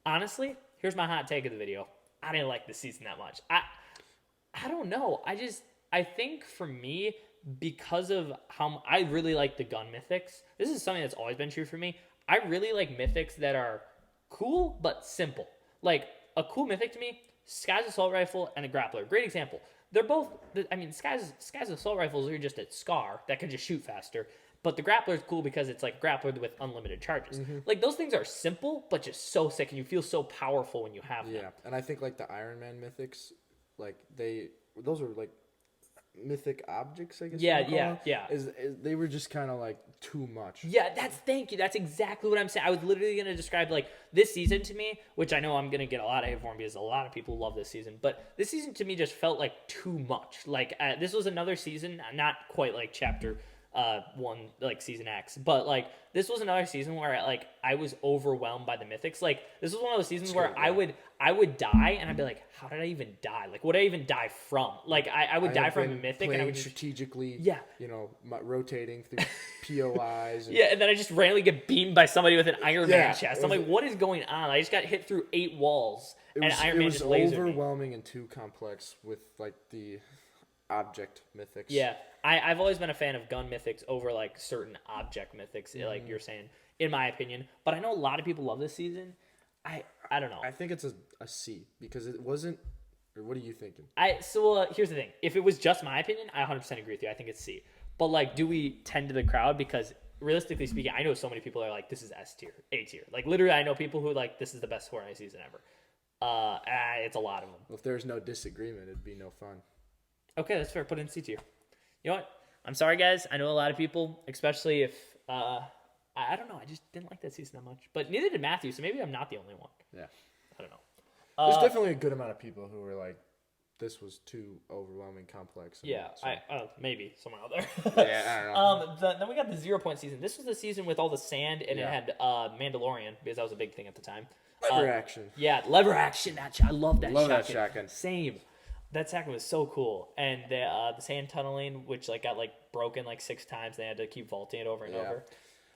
A: Honestly, here's my hot take of the video. I didn't like this season that much. I don't know. I think for me, because of how I really like the gun mythics. This is something that's always been true for me. I really like mythics that are cool but simple. Like a cool mythic to me, Sky's assault rifle and a grappler. Great example. They're both. Sky's assault rifles are just a SCAR that can just shoot faster. But the grappler is cool because it's like grappler with unlimited charges. Mm-hmm. Like those things are simple but just so sick, and you feel so powerful when you have them.
C: Yeah, and I think like the Iron Man mythics, like those are like mythic objects, I guess.
A: Yeah.
C: They were just kind of like too much.
A: Yeah, thank you. That's exactly what I'm saying. I was literally going to describe like this season to me, which I know I'm going to get a lot of hate for because a lot of people love this season, but this season to me just felt like too much. Like this was another season, not quite like Chapter 1, like Season X, but like this was another season where I was overwhelmed by the mythics. Like this was one of those seasons where I would die and I'd be like, how did I even die? Like what did I even die from? Like I would die from a mythic, and I would
C: strategically rotating through POIs
A: and then I just randomly get beamed by somebody with an Iron Man chest. I'm like, what is going on? I just got hit through 8 walls and Iron Man just lasered me. It was
C: overwhelming and too complex with like the object mythics.
A: Yeah, I've always been a fan of gun mythics over like certain object mythics, like you're saying, in my opinion. But I know a lot of people love this season. I don't know.
C: I think it's a C because it wasn't. Or what are you thinking?
A: Here's the thing. If it was just my opinion, I 100% agree with you. I think it's C. But like, do we tend to the crowd? Because realistically speaking, I know so many people are like, this is S tier, A tier. Like literally, I know people who like this is the best Fortnite season ever. It's a lot of them.
C: Well, if there's no disagreement, it'd be no fun.
A: Okay, that's fair. Put it in C tier. You know what? I'm sorry, guys. I know a lot of people, especially if I don't know. I just didn't like that season that much. But neither did Matthew, so maybe I'm not the only one.
C: Yeah.
A: I don't know.
C: There's definitely a good amount of people who were like, this was too overwhelming, complex.
A: Yeah, so. Maybe someone out there.
C: Yeah, I don't know.
A: Then we got the 0 point season. This was the season with all the sand, and it had Mandalorian, because that was a big thing at the time.
C: Lever action.
A: Yeah, lever action. I love that
C: Love that shotgun.
A: Same. That shotgun was so cool. And the sand tunneling, which got broken 6 times. They had to keep vaulting it over and over.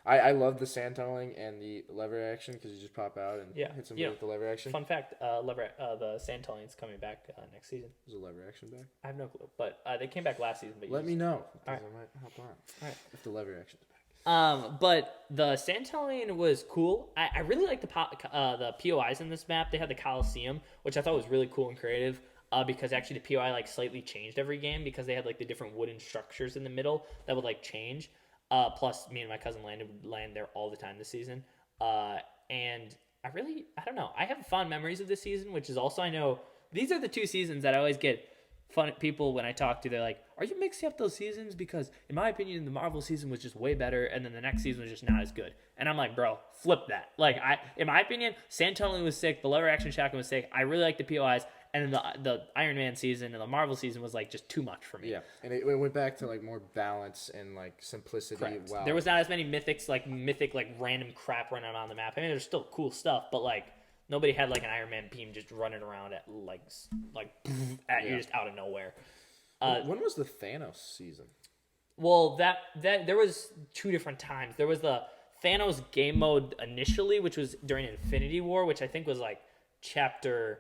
C: I love the sand tunneling and the lever action because you just pop out and hit somebody with the lever action.
A: Fun fact: the sand tunneling is coming back next season.
C: Is the lever action back?
A: I have no clue, but they came back last season. But
C: let me know.
A: All right.
C: I might hop on.
A: All right.
C: If the lever action's back.
A: But the sand tunneling was cool. I really like the POIs in this map. They had the Coliseum, which I thought was really cool and creative. Because actually the POI like slightly changed every game because they had like the different wooden structures in the middle that would like change. Plus, me and my cousin Landon would land there all the time this season. And I don't know. I have fond memories of this season, which is also, I know, these are the 2 seasons that I always get fun people when I talk to. They're like, are you mixing up those seasons? Because in my opinion, the Marvel season was just way better, and then the next season was just not as good. And I'm like, bro, flip that. Like, in my opinion, sand tunneling was sick. The lever action shotgun was sick. I really like the POIs. And then the Iron Man season and the Marvel season was like just too much for me.
C: Yeah, and it went back to like more balance and like simplicity.
A: Correct.
C: Wow.
A: There was not as many mythic like random crap running on the map. I mean, there's still cool stuff, but like nobody had like an Iron Man beam just running around at like at you just out of nowhere.
C: When was the Thanos season?
A: Well, that there was 2 different times. There was the Thanos game mode initially, which was during Infinity War, which I think was like chapter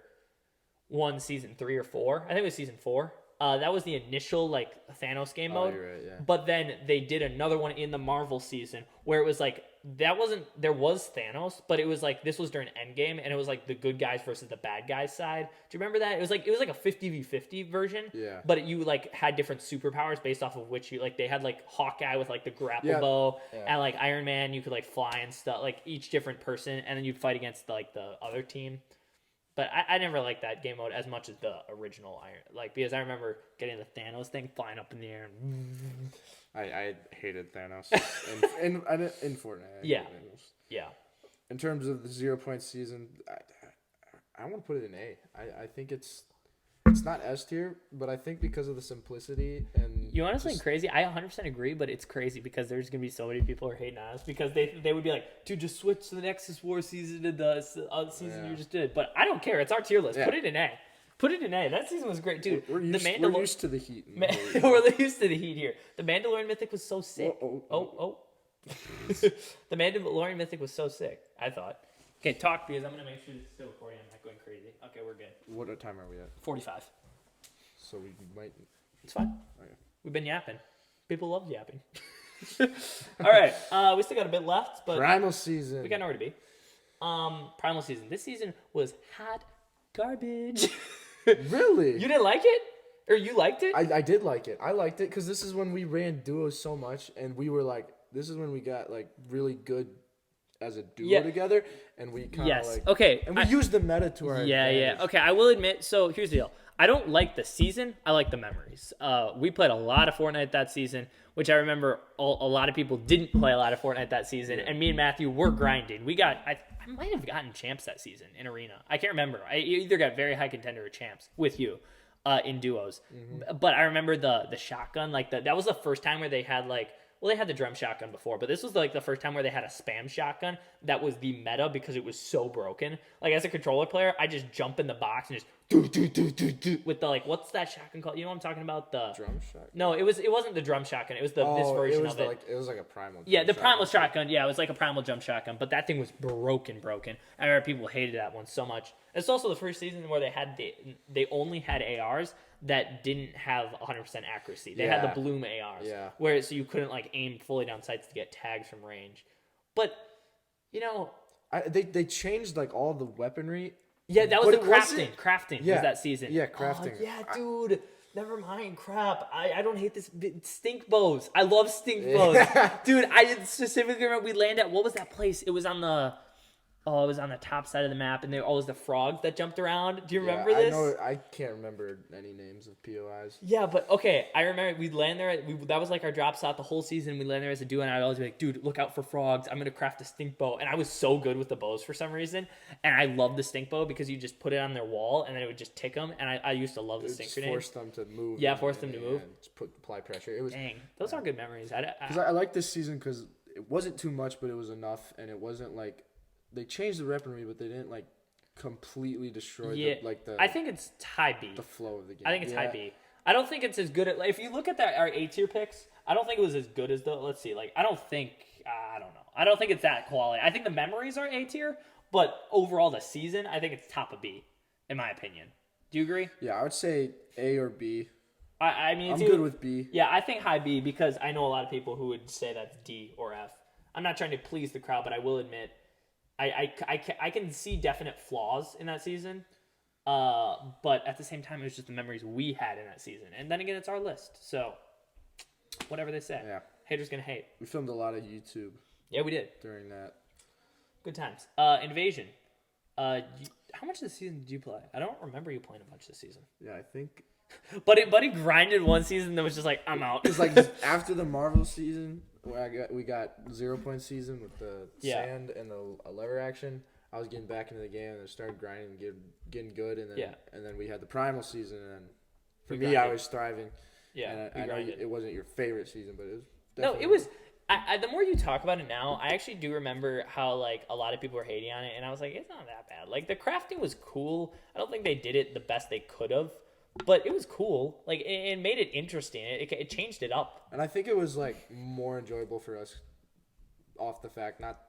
A: 1, season 3 or 4. I think it was season 4. That was the initial like Thanos game mode.
C: You're right, yeah.
A: But then they did another one in the Marvel season where it was like there was Thanos, but it was like this was during Endgame and it was like the good guys versus the bad guys side. Do you remember that? It was like a 50v50 version.
C: Yeah.
A: But you like had different superpowers based off of which you like they had like Hawkeye with like the grapple bow and like Iron Man you could like fly and stuff, like each different person, and then you'd fight against like the other team. But I never liked that game mode as much as the original Iron, like because I remember getting the Thanos thing flying up in the air. And...
C: I hated Thanos in Fortnite.
A: Yeah.
C: In terms of the 0 point season, I want to put it in A. I think it's not S tier, but I think because of the simplicity and
A: you honestly crazy. I 100% agree, but it's crazy because there's gonna be so many people who are hating on us because they would be like, dude, just switch to the Nexus War season to the season you just did. But I don't care. It's our tier list.
C: Yeah.
A: Put it in A. Put it in A. That season was great, dude.
C: We're used to the heat.
A: We're used to the heat here. The Mandalorian Mythic was so sick. The Mandalorian Mythic was so sick. I thought. Okay, talk because I'm gonna make sure this is still recording. I'm not going crazy. Okay, we're good.
C: What time are we at?
A: 45.
C: So we might.
A: It's fine.
C: Okay.
A: We've been yapping. People love yapping. All right. We still got a bit left, but
C: Primal season.
A: we got nowhere to be. Primal season. This season was hot garbage.
C: Really?
A: You didn't like it? Or you liked it?
C: I did like it. I liked it because this is when we ran duos so much, and we were like, this is when we got like really good as a duo together, and we kind of like and we used the meta to our advantage.
A: Okay, I will admit. So here's the deal. I don't like the season. I like the memories. We played a lot of Fortnite that season, which I remember a lot of people didn't play a lot of Fortnite that season, and me and Matthew were grinding. We got I might have gotten champs that season in arena. I can't remember. I either got very high contender or champs with you in duos. But I remember the shotgun, like that was the first time where they had like. Well, they had the drum shotgun before, but this was like the first time where they had a spam shotgun that was the meta because it was so broken. Like as a controller player, I just jump in the box and just do with the like what's that shotgun called? You know what I'm talking about? The
C: drum shotgun.
A: No, it wasn't the drum shotgun. It was this version of it.
C: It was like a primal.
A: Yeah, the primal shotgun. Yeah, it was like a primal jump shotgun, but that thing was broken. I remember people hated that one so much. It's also the first season where they only had ARs that didn't have 100% accuracy. They had the bloom ARs, where so you couldn't like aim fully down sights to get tags from range. But you know,
C: they changed like all the weaponry.
A: Yeah, that was the crafting. Crafting was that season.
C: Yeah, crafting.
A: Dude. Never mind. Crap. I don't hate this. Stink bows. I love stink bows. Dude, I specifically remember we landed at, what was that place? It was on the top side of the map, and there were always the frogs that jumped around. Do you remember this?
C: I can't remember any names of POIs.
A: Yeah, but okay. I remember we'd land there. That was like our drop spot the whole season. We'd land there as a duo, and I'd always be like, dude, look out for frogs. I'm going to craft a stink bow. And I was so good with the bows for some reason. And I loved the stink bow because you just put it on their wall, and then it would just tick them. And I used to love the stink grenade.
C: Force them to move.
A: Yeah, force them to move.
C: Just apply pressure. It was,
A: dang, those are good memories.
C: Because I like this season because it wasn't too much, but it was enough. And it wasn't like... They changed the weaponry, but they didn't like completely destroy
A: I think it's high B.
C: The flow of the game.
A: I think it's high B. I don't think it's as good at, like, if you look at our A tier picks, I don't think it was as good as the. Let's see, like I don't think I don't know. I don't think it's that quality. I think the memories are A tier, but overall the season, I think it's top of B, in my opinion. Do you agree?
C: Yeah, I would say A or B.
A: I mean,
C: I'm good with B.
A: Yeah, I think high B because I know a lot of people who would say that's D or F. I'm not trying to please the crowd, but I will admit I can see definite flaws in that season. But at the same time, it was just the memories we had in that season. And then again, it's our list. So, whatever they say.
C: Yeah.
A: Haters gonna hate.
C: We filmed a lot of YouTube.
A: Yeah, we did.
C: During that.
A: Good times. Invasion. How much of the season did you play? I don't remember you playing a bunch this season.
C: Yeah, I think.
A: Buddy grinded one season that was just like, I'm out.
C: It's like after the Marvel season, where we got 0 point season with the sand and the lever action. I was getting back into the game and I started grinding and getting good, and then we had the Primal season, and for me, I was thriving.
A: Yeah,
C: and I know it wasn't your favorite season, but it was.
A: No, it was. The more you talk about it now, I actually do remember how like a lot of people were hating on it, and I was like, it's not that bad. Like the crafting was cool. I don't think they did it the best they could have, but it was cool. Like it made it interesting. It changed it up.
C: And I think it was like more enjoyable for us, off the fact, not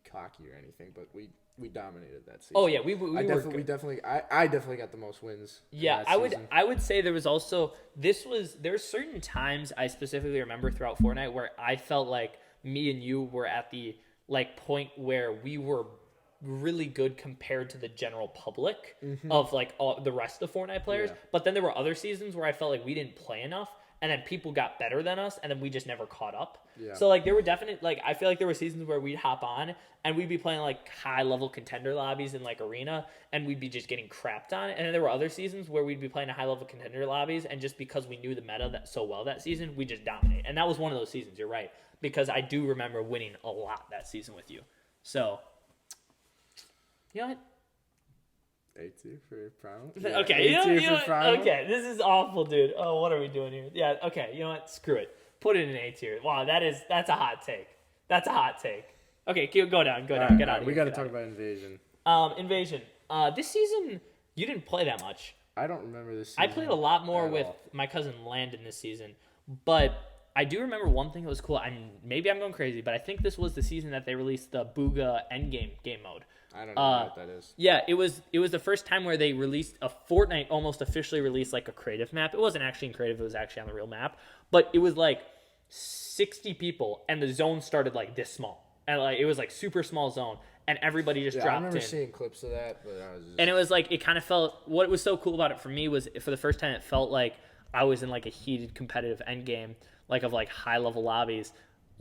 C: cocky or anything, but we dominated that season.
A: Oh yeah, we
C: I definitely got the most wins.
A: Yeah, I would say there was also there's certain times I specifically remember throughout Fortnite where I felt like me and you were at the like point where we were really good compared to the general public of like all the rest of the Fortnite players. Yeah. But then there were other seasons where I felt like we didn't play enough, and then people got better than us, and then we just never caught up. Yeah. So like there were definite like I feel like there were seasons where we'd hop on and we'd be playing like high level contender lobbies in like arena, and we'd be just getting crapped on. And then there were other seasons where we'd be playing high level contender lobbies, and just because we knew the meta so well that season, we just dominate. And that was one of those seasons. You're right, because I do remember winning a lot that season with you. So you know what?
C: A tier for Primal.
A: Yeah, okay, okay, this is awful, dude. Oh, what are we doing here? Yeah, okay, you know what? Screw it. Put it in A tier. Wow, that's a hot take. That's a hot take. Okay, go down. Get out of here.
C: We got to talk about Invasion.
A: Invasion. This season, you didn't play that much.
C: I don't remember this season.
A: I played a lot more with my cousin Landon this season, but I do remember one thing that was cool. Maybe I'm going crazy, but I think this was the season that they released the Booga Endgame game mode.
C: I don't know what that is.
A: Yeah, it was the first time where they released a Fortnite almost officially released like a creative map. It wasn't actually in creative, it was actually on the real map. But it was like 60 people and the zone started like this small. And like it was like super small zone and everybody just dropped in. I
C: remember seeing clips of that, but I was just...
A: And it was like it kind of felt what was so cool about it for me was for the first time it felt like I was in like a heated competitive end game, like of like high level lobbies.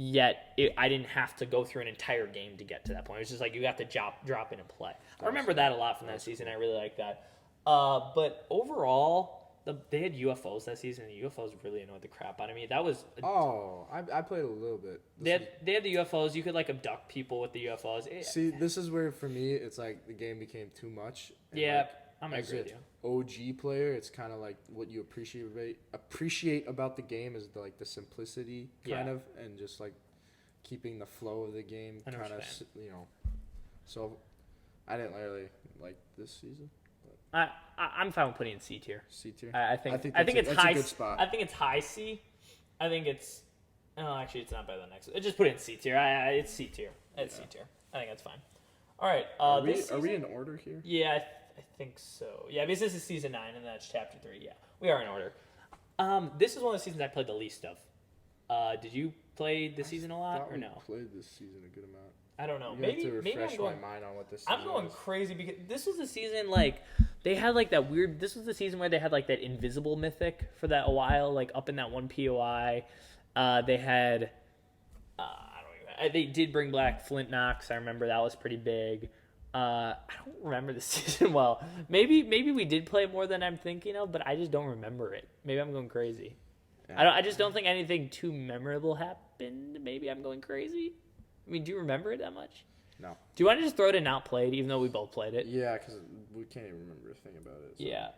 A: Yet I didn't have to go through an entire game to get to that point. It was just like you have to drop in and play. I remember that a lot from that season. I really like that. But overall, they had UFOs that season, and the UFOs really annoyed the crap out of me. That was
C: I played a little bit.
A: They had the UFOs. You could like abduct people with the UFOs.
C: See, this is where for me it's like the game became too much.
A: Yeah,
C: like,
A: I'm gonna agree with you.
C: OG player, it's kind of like what you appreciate about the game is the simplicity kind of, and just like keeping the flow of the game kind of, So I didn't really like this season.
A: I'm fine with putting in C tier.
C: C tier.
A: I think it's high. A good spot. I think it's high C. I think it's. Oh, actually, it's not better than next. Just put it in C tier. It's C tier. It's C tier. I think that's fine. All right.
C: Are we in order here?
A: Yeah. I think so. Yeah, because this is season 9 and that's chapter 3. Yeah, we are in order. This is one of the seasons I played the least of. Did you play this season a lot or no?
C: Played this season a good amount.
A: I don't know.
C: Maybe I'm going, my mind on what this season
A: I'm going crazy because this was the season like they had like that weird. This was the season where they had like that invisible mythic for that a while, like up in that one POI. They had. They did bring back Flint Knox. I remember that was pretty big. I don't remember the season well. Maybe we did play more than I'm thinking of, but I just don't remember it. Maybe I'm going crazy. Yeah. I just don't think anything too memorable happened. Maybe I'm going crazy. I mean, do you remember it that much?
C: No.
A: Do you want to just throw it in not played, even though we both played it?
C: Yeah, because we can't even remember a thing about it. So.
A: Yeah,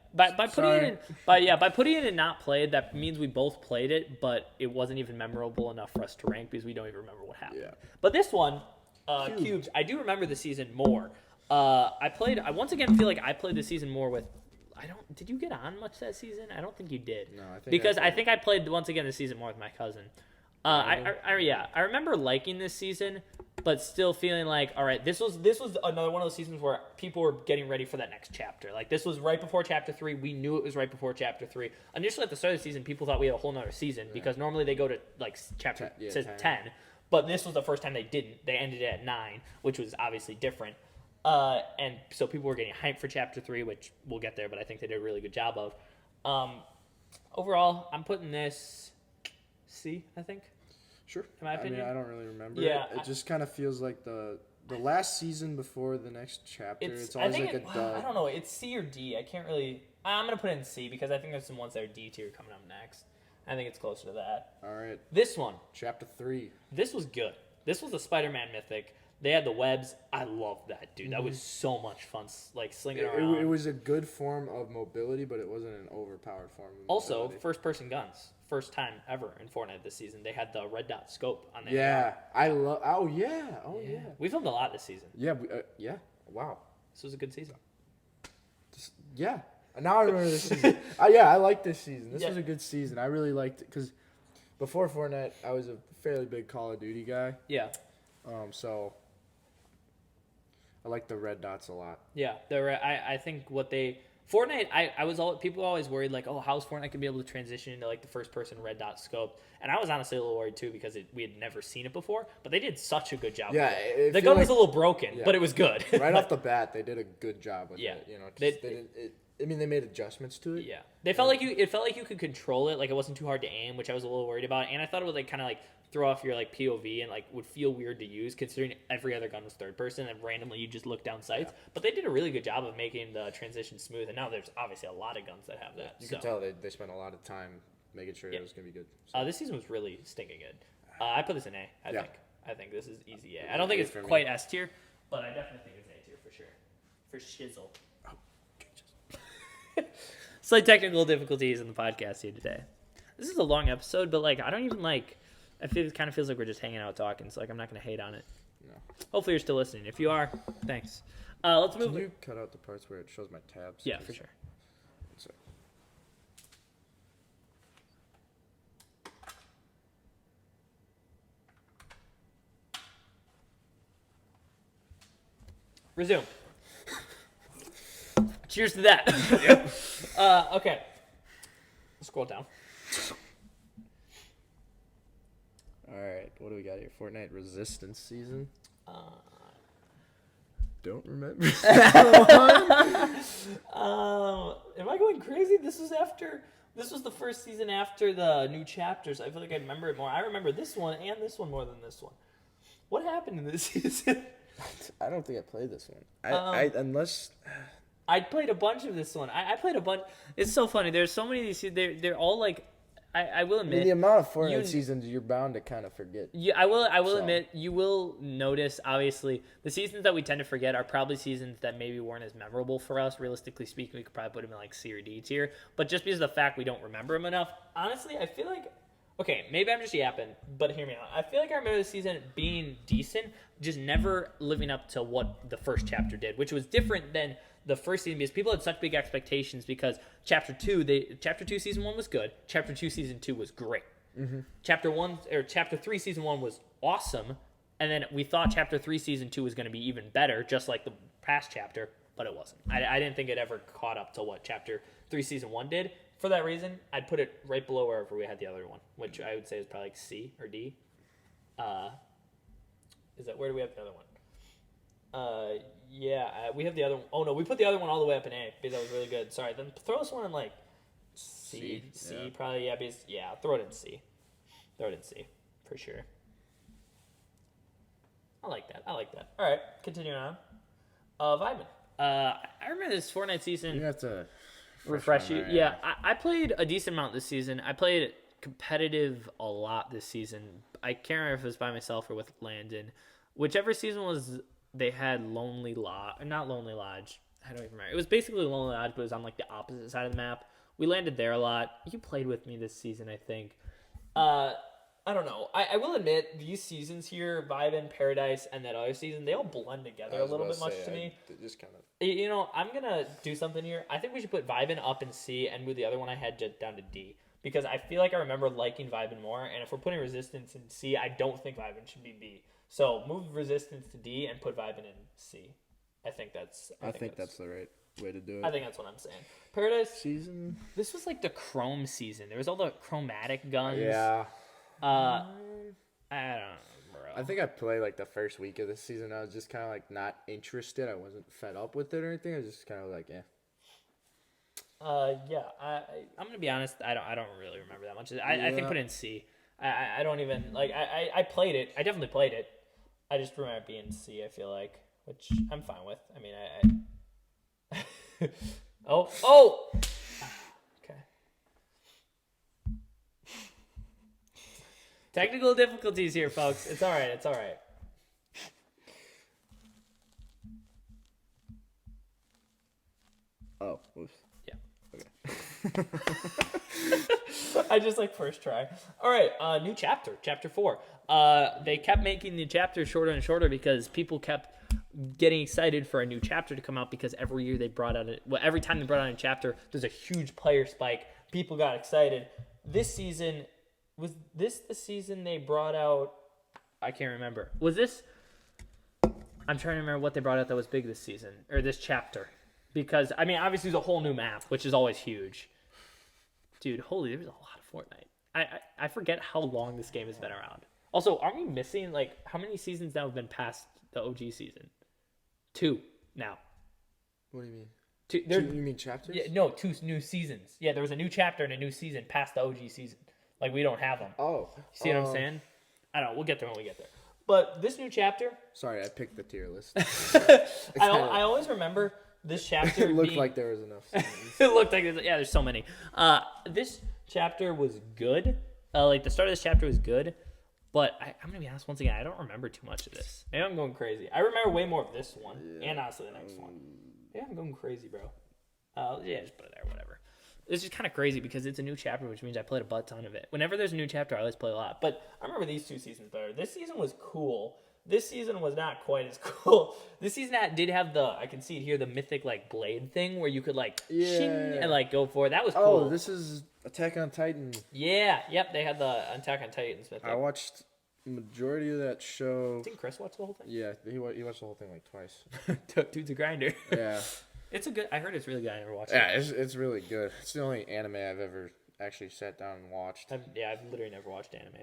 A: by putting it in not played, that means we both played it, but it wasn't even memorable enough for us to rank because we don't even remember what happened. Yeah. But this one, Cubes, I do remember the season more. I once again feel like I played the season more with. Did you get on much that season? I don't think you did.
C: No, I think
A: I think I played once again the season more with my cousin. I remember liking this season, but still feeling like, all right, this was another one of those seasons where people were getting ready for that next chapter. Like, this was right before chapter 3. We knew it was right before chapter 3. Initially, at the start of the season, people thought we had a whole nother season because normally they go to like chapter 10. But this was the first time they didn't. They ended it at 9, which was obviously different. And so people were getting hyped for chapter 3, which we'll get there, but I think they did a really good job of. Overall, I'm putting this C, I think.
C: Sure.
A: In my opinion.
C: I mean, I don't really remember.
A: Yeah,
C: it just kind of feels like the last season before the next chapter. It's always like a dud.
A: I don't know. It's C or D. I can't really. I'm gonna put it in C because I think there's some ones that are D tier coming up next. I think it's closer to that.
C: All right.
A: This one.
C: Chapter 3.
A: This was good. This was the Spider-Man Mythic. They had the webs. I loved that, dude. That was so much fun, like slinging around.
C: It was a good form of mobility, but it wasn't an overpowered form of mobility.
A: Also, first-person guns. First time ever in Fortnite this season. They had the red dot scope on the
C: Yeah. I love... Oh, yeah.
A: We filmed a lot this season.
C: Yeah. Yeah. Wow.
A: This was a good season.
C: Yeah. Now I remember this season. I like this season. This was a good season. I really liked it because before Fortnite, I was a fairly big Call of Duty guy.
A: Yeah.
C: So I like the red dots a lot.
A: Yeah. I think what they... Fortnite, people were always worried, like, oh, how's Fortnite going to be able to transition into, like, the first-person red dot scope? And I was honestly a little worried, too, because we had never seen it before. But they did such a good job with it. The gun was a little broken, but it was good.
C: Right off the bat, they did a good job with it. You know, they made adjustments to it.
A: Yeah. It felt like you could control it. Like, it wasn't too hard to aim, which I was a little worried about. And I thought it would, like, kind of, like, throw off your, like, POV and, like, would feel weird to use considering every other gun was third person and randomly you just look down sights. Yeah. But they did a really good job of making the transition smooth. And now there's obviously a lot of guns that have that.
C: You can tell they spent a lot of time making sure it was going to be good.
A: So. This season was really stinking good. I put this in A, I think. I think this is easy A. I don't think it's quite S tier, but I definitely think it's A tier for sure. For shizzle. Slight technical difficulties in the podcast here today. This is a long episode, but like I don't even like. It kind of feels like we're just hanging out talking, so like I'm not gonna hate on it. No. Hopefully you're still listening. If you are, thanks. Let's move.
C: Can you cut out the parts where it shows my tabs?
A: Yeah, for sure.
C: Sorry.
A: Resume. Cheers to that. Yep. Okay. Scroll down.
C: All right. What do we got here? Fortnite Resistance season. Don't remember.
A: Am I going crazy? This was the first season after the new chapters. I feel like I remember it more. I remember this one and this one more than this one. What happened in this season?
C: I don't think I played this one. Unless
A: I played a bunch of this one. I played a bunch. It's so funny. There's so many of these. They're all like. I will admit.
C: I mean, the amount of Fortnite seasons you're bound to kind of forget.
A: Yeah, I will admit. You will notice. Obviously, the seasons that we tend to forget are probably seasons that maybe weren't as memorable for us. Realistically speaking, we could probably put them in like C or D tier. But just because of the fact we don't remember them enough, honestly, I feel like. Okay, maybe I'm just yapping, but hear me out. I feel like I remember the season being decent, just never living up to what the first chapter did, which was different than the first season because people had such big expectations because Chapter 2 Season 1 was good. Chapter 2 Season 2 was great. Mm-hmm. Chapter 3 Season 1 was awesome, and then we thought Chapter 3 Season 2 was going to be even better, just like the past chapter, but it wasn't. I didn't think it ever caught up to what Chapter 3 Season 1 did. For that reason, I'd put it right below wherever we had the other one, which I would say is probably like C or D. Where do we have the other one? We have the other one. Oh, no, we put the other one all the way up in A because that was really good. Sorry, then throw this one in like C yeah. Probably, throw it in C. Throw it in C, for sure. I like that. All right, continuing on. Vibin. I remember this Fortnite season.
C: You have to...
A: refresh you. Yeah, I played a decent amount this season. I played competitive a lot this season. I can't remember if it was by myself or with Landon. Whichever season was, they had Lonely Lodge. Not Lonely Lodge. I don't even remember. It was basically Lonely Lodge, but it was on like the opposite side of the map. We landed there a lot. You played with me this season, I think. I don't know. I will admit, these seasons here, Vibin, Paradise, and that other season, they all blend together a little bit much to me.
C: Just kind of...
A: I'm going to do something here. I think we should put Vibin up in C and move the other one I had down to D. because I feel like I remember liking Vibin more. And if we're putting Resistance in C, I don't think Vibin should be B. So move Resistance to D and put Vibin in C. I think that's
C: the right way to do it.
A: I think that's what I'm saying. Paradise
C: season.
A: This was like the Chrome season. There was all the chromatic guns.
C: Yeah.
A: I don't know, bro.
C: I think I played like the first week of the season. I was just kind of like not interested. I wasn't fed up with it or anything. I was just kind of like,
A: yeah. I'm gonna be honest. I don't really remember that much. I think put it in C. I don't even like. I played it. I definitely played it. I just remember it being C. I feel like, which I'm fine with. I mean, oh. Okay. Technical difficulties here, folks. It's all right. It's all right.
C: oh, oops.
A: Yeah. Okay. I just like first try. All right. New chapter. Chapter 4. They kept making the chapter shorter and shorter because people kept getting excited for a new chapter to come out because every year they brought out every time they brought out a chapter, there's a huge player spike. People got excited. This season, was this the season they brought out? I can't remember. Was this? I'm trying to remember what they brought out that was big this season or this chapter, because I mean obviously there's a whole new map, which is always huge. Dude, holy, there's a lot of Fortnite. I forget how long this game has been around. Also, aren't we missing like how many seasons now have been past the OG season? 2 now.
C: What do you mean?
A: 2.
C: You mean chapters?
A: Yeah, no, 2 new seasons. Yeah, there was a new chapter and a new season past the OG season. Like we don't have them.
C: Oh,
A: see what I'm saying? I don't know. We'll get there when we get there. But this new chapter.
C: Sorry, I picked the tier list.
A: I always remember this chapter.
C: It looked like there was enough.
A: It looked like there's so many. This chapter was good. Like the start of this chapter was good. But I'm going to be honest, once again, I don't remember too much of this. Maybe I'm going crazy. I remember way more of this one, and honestly the next one. Yeah, I'm going crazy, bro. Yeah, just put it there, whatever. It's just kind of crazy because it's a new chapter, which means I played a butt ton of it. Whenever there's a new chapter, I always play a lot. But I remember these 2 seasons better. This season was cool. This season was not quite as cool. This season did have I can see it here, the Mythic, like, blade thing where you could, like, shing and, like, go for it. That was cool.
C: Oh, this is Attack on Titan.
A: Yeah, yep, they had the Attack on Titans Mythic.
C: I watched majority of that show.
A: Didn't Chris watch the whole thing?
C: Yeah, he watched the whole thing, like, twice.
A: Dude's a grinder.
C: Yeah.
A: It's a good, I heard it's really good. I never watched it.
C: Yeah, it's really good. It's the only anime I've ever actually sat down and watched.
A: I've literally never watched anime.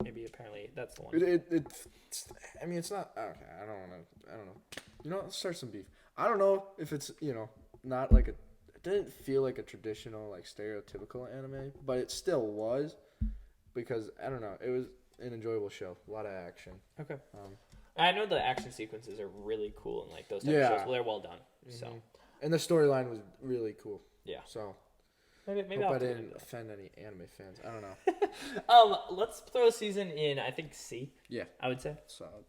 A: Maybe apparently that's the one.
C: It's not okay. I don't know. You know, let's start some beef. I don't know if it's not like it didn't feel like a traditional like stereotypical anime, but it still was because I don't know. It was an enjoyable show. A lot of action.
A: Okay. I know the action sequences are really cool and like those type of shows. Well, they're well done. Mm-hmm. So.
C: And the storyline was really cool.
A: Yeah.
C: So.
A: Maybe
C: Hope
A: I
C: didn't offend any anime fans. I don't know.
A: Let's throw a season in. I think C.
C: Yeah,
A: I would say.
C: Solid.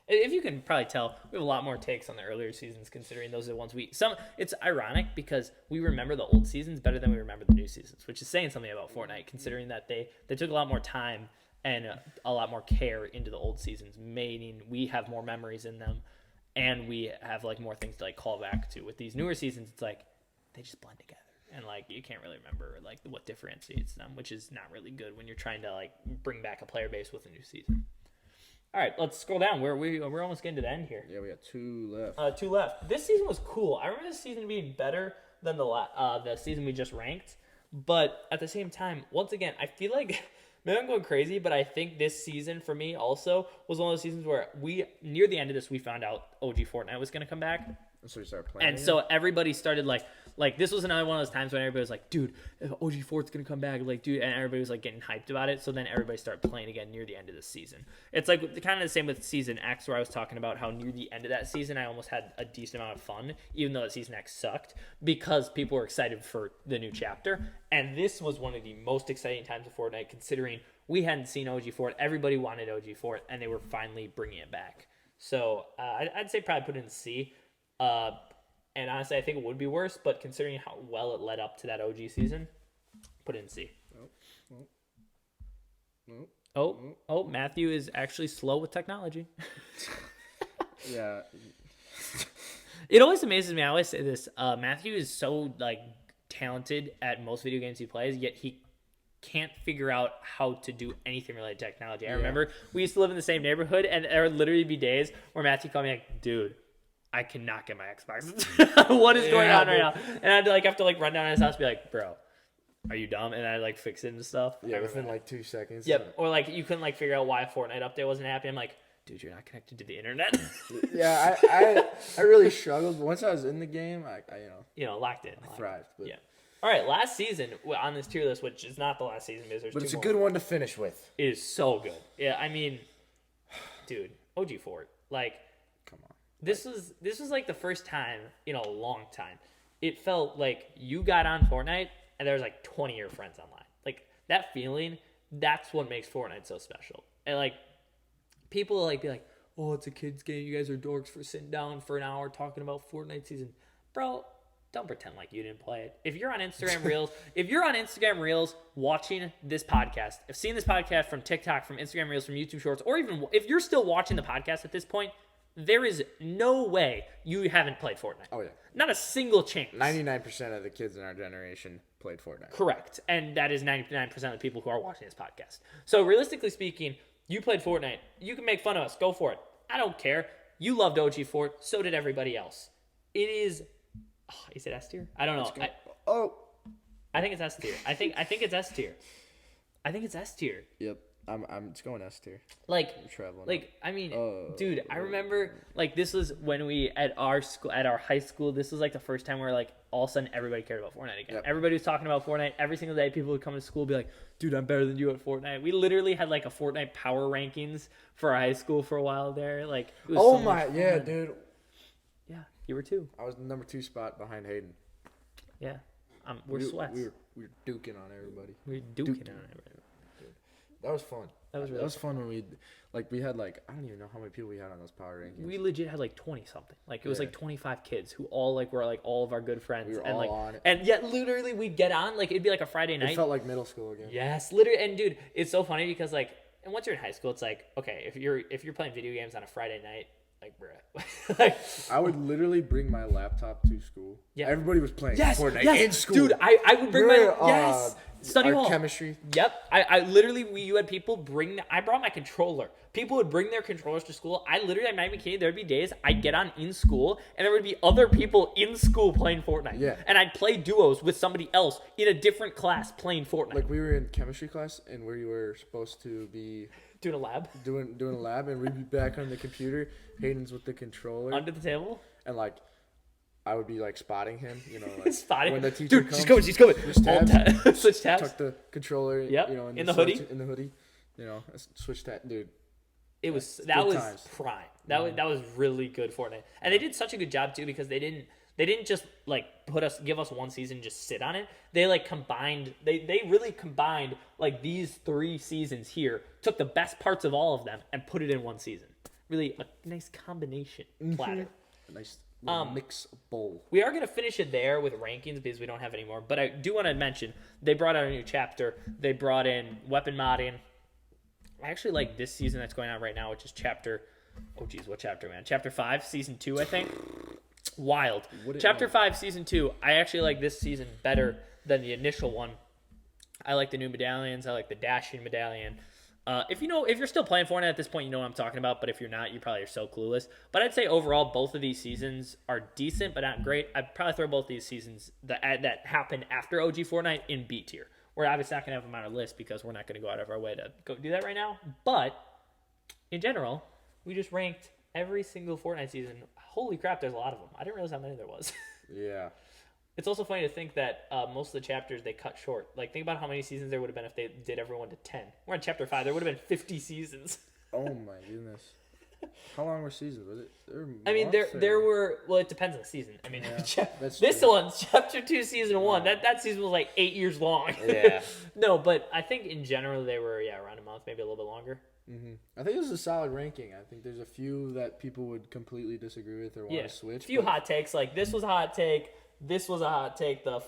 A: If you can probably tell, we have a lot more takes on the earlier seasons, considering those are the ones It's ironic because we remember the old seasons better than we remember the new seasons, which is saying something about Fortnite, considering that they took a lot more time and a lot more care into the old seasons, meaning we have more memories in them, and we have like more things to like call back to. With these newer seasons, it's like they just blend together. And, like, you can't really remember, like, what differentiates them, which is not really good when you're trying to, like, bring back a player base with a new season. All right, let's scroll down. We're almost getting to the end here.
C: Yeah, we got 2 left.
A: 2 left. This season was cool. I remember this season being better than the season we just ranked. But at the same time, once again, I feel like, maybe I'm going crazy, but I think this season for me also was one of those seasons where near the end of this, we found out OG Fortnite was going to come back.
C: So we started playing.
A: And so everybody started like this was another one of those times when everybody was like, dude, OG Fort's gonna come back, like, dude, and everybody was like getting hyped about it. So then everybody started playing again near the end of the season. It's like kind of the same with Season X, where I was talking about how near the end of that season I almost had a decent amount of fun, even though that Season X sucked, because people were excited for the new chapter. And this was one of the most exciting times of Fortnite, considering we hadn't seen OG Fort. Everybody wanted OG Fort, and they were finally bringing it back. So I'd say probably put it in C. And honestly, I think it would be worse, but considering how well it led up to that OG season, put it in C. Matthew is actually slow with technology.
C: Yeah.
A: It always amazes me. I always say this. Matthew is so, like, talented at most video games he plays, yet he can't figure out how to do anything related to technology. I remember we used to live in the same neighborhood, and there would literally be days where Matthew called me like, dude, I cannot get my Xbox. What is going on right now? And I'd like have to like run down to his house and be like, bro, are you dumb? And I'd like fix it and stuff.
C: Yeah, within like 2 seconds.
A: Yep. Or like you couldn't like figure out why a Fortnite update wasn't happening. I'm like, dude, you're not connected to the internet.
C: Yeah, I really struggled, but once I was in the game, I
A: locked in.
C: I thrived. But.
A: Yeah. All right, last season on this tier list, which is not the last season because there's
C: But
A: two
C: it's a
A: more.
C: good one to finish with.
A: It is so good. Yeah, I mean, dude, OG Fort, like,
C: come on.
A: This was like the first time in a long time. It felt like you got on Fortnite and there was like 20 of your friends online. Like that feeling, that's what makes Fortnite so special. And like people like be like, "Oh, it's a kids game. You guys are dorks for sitting down for an hour talking about Fortnite season." Bro, don't pretend like you didn't play it. If you're on Instagram Reels, watching this podcast, if seeing this podcast from TikTok, from Instagram Reels, from YouTube Shorts, or even if you're still watching the podcast at this point, there is no way you haven't played Fortnite.
C: Oh, yeah.
A: Not a single chance.
C: 99% of the kids in our generation played Fortnite.
A: Correct. And that is 99% of the people who are watching this podcast. So realistically speaking, you played Fortnite. You can make fun of us. Go for it. I don't care. You loved OG Fort. So did everybody else. It is... Oh, is it S tier? I don't know. I think it's S tier. I think it's S tier. I think it's S tier.
C: Yep. It's going S tier.
A: Like,
C: I'm traveling.
A: Like, I mean, dude, I remember, like, this was when we, at our high school, this was, like, the first time where, like, all of a sudden everybody cared about Fortnite again. Yep. Everybody was talking about Fortnite. Every single day, people would come to school and be like, dude, I'm better than you at Fortnite. We literally had, like, a Fortnite power rankings for our high school for a while there. Like, it was
C: yeah, dude.
A: Yeah, you were too.
C: I was the number 2 spot behind Hayden.
A: Yeah. We're sweats.
C: We were duking on everybody.
A: We were duking on everybody.
C: That was fun.
A: That was
C: fun when we had like, I don't even know how many people we had on those power rankings.
A: We legit had like 20 something. Like it was like 25 kids who all like were like all of our good friends.
C: We were
A: and
C: all
A: like
C: on it.
A: And yet literally we'd get on, like it'd be like a Friday night.
C: It felt like middle school again.
A: Yes, literally. And dude, it's so funny because like, and once you're in high school, it's like, okay, if you're playing video games on a Friday night, like bruh. Like,
C: I would literally bring my laptop to school.
A: Yeah.
C: Everybody was playing Fortnite in school.
A: Dude, I would bring my study hall.
C: Chemistry.
A: Yep. I literally, you had people I brought my controller. People would bring their controllers to school. I might be kidding. There'd be days I'd get on in school and there would be other people in school playing Fortnite.
C: Yeah.
A: And I'd play duos with somebody else in a different class playing Fortnite.
C: Like we were in chemistry class and we were supposed to be
A: doing a lab.
C: Doing a lab and we'd be back on the computer. Hayden's with the controller.
A: Under the table.
C: And like, I would be like spotting him, like
A: spotting.
C: When the teacher
A: comes.
C: Dude,
A: she's coming. Switch tabs.
C: Tuck the controller.
A: Yep.
C: In the
A: hoodie.
C: In the hoodie. Switch tab, dude.
A: It was prime. That was really good Fortnite, and they did such a good job too because they didn't just like give us one season and just sit on it. They like combined. They really combined like these 3 seasons here. Took the best parts of all of them and put it in one season. Really a nice combination platter.
C: A nice mix bowl.
A: We are going to finish it there with rankings because we don't have any more. But I do want to mention they brought out a new chapter. They brought in weapon modding. I actually like this season that's going on right now, which is chapter. Oh geez, what chapter, man? Chapter 5, season 2, I think. Wild. Chapter 5, season 2. I actually like this season better than the initial one. I like the new medallions. I like the dashing medallion. If you're still playing Fortnite at this point, you know what I'm talking about. But if you're not, you probably are so clueless. But I'd say overall, both of these seasons are decent, but not great. I'd probably throw both these seasons that happened after OG Fortnite in B tier. We're obviously not going to have them on our list because we're not going to go out of our way to go do that right now. But in general, we just ranked every single Fortnite season. Holy crap, there's a lot of them. I didn't realize how many there was.
C: Yeah.
A: It's also funny to think that most of the chapters they cut short. Like, think about how many seasons there would have been if they did everyone to 10. We're on chapter 5. There would have been 50 seasons.
C: Oh my goodness. How long were seasons? Was it?
A: I mean, there were. Well, it depends on the season. I mean,
C: yeah,
A: this one's chapter 2, season 1. That season was like 8 years long.
C: Yeah.
A: No, but I think in general they were around a month, maybe a little bit longer.
C: Mm-hmm. I think it was a solid ranking. I think there's a few that people would completely disagree with or want to switch.
A: A few hot takes. Like this was a hot take. This was a hot take. The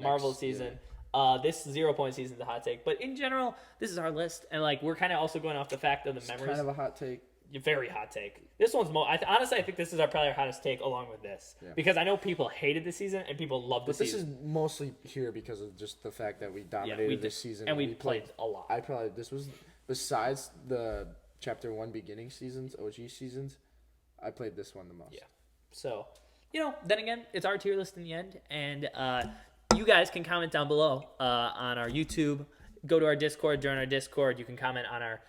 A: Marvel season. Yeah. This 0 Point season is a hot take. But in general, this is our list, and like we're kind of also going off the fact of the memories.
C: Kind of a hot take.
A: very hot take. This one's honestly, I think this is probably our hottest take along with this because I know people hated the season and people loved the season.
C: But this is mostly here because of just the fact that we dominated this season
A: and we played a lot.
C: This was besides the Chapter 1 beginning seasons, OG seasons, I played this one the most.
A: Yeah. So, then again, it's our tier list in the end, and you guys can comment down below on our YouTube. Go to our Discord, join our Discord. You can comment on our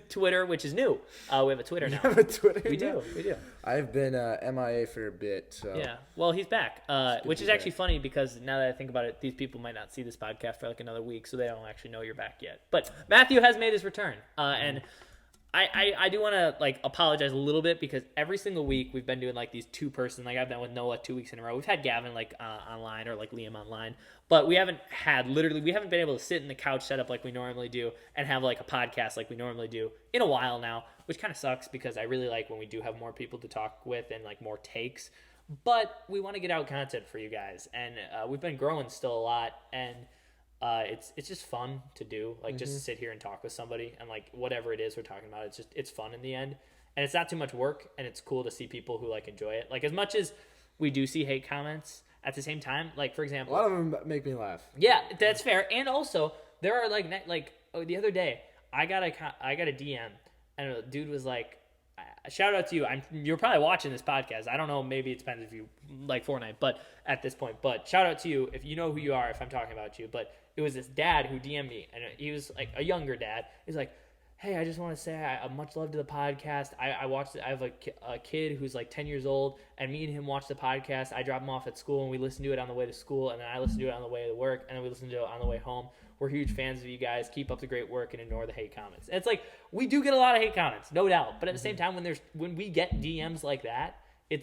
A: Twitter, which is new. We have a Twitter now.
C: You have a Twitter?
A: We do.
C: I've been MIA for a bit. So.
A: Yeah. Well, he's back, which is actually funny because now that I think about it, these people might not see this podcast for like another week, so they don't actually know you're back yet. But Matthew has made his return, and I do want to like apologize a little bit because every single week we've been doing like these 2-person, like I've been with Noah 2 weeks in a row. We've had Gavin like online or like Liam online, but we haven't been able to sit in the couch setup like we normally do and have like a podcast like we normally do in a while now, which kind of sucks because I really like when we do have more people to talk with and like more takes, but we want to get out content for you guys, and we've been growing still a lot, and it's just fun to do, like just to sit here and talk with somebody and like whatever it is we're talking about, it's fun in the end, and it's not too much work, and it's cool to see people who like enjoy it. Like as much as we do see hate comments, at the same time, like for example,
C: a lot of them make me laugh.
A: Yeah, that's fair. And also there are the other day I got a DM and a dude was like, shout out to you. You're probably watching this podcast. I don't know. Maybe it depends if you like Fortnite, but at this point, but shout out to you if you know who you are, if I'm talking about you. But it was this dad who DM'd me, and he was like a younger dad. He's like, hey, I just want to say I much love to the podcast. I watched it. I have a kid who's like 10 years old, and me and him watch the podcast. I drop him off at school, and we listen to it on the way to school, and then I listen to it on the way to work, and then we listen to it on the way home. We're huge fans of you guys. Keep up the great work and ignore the hate comments. And it's like we do get a lot of hate comments, no doubt. But at the same time, when we get DMs like that,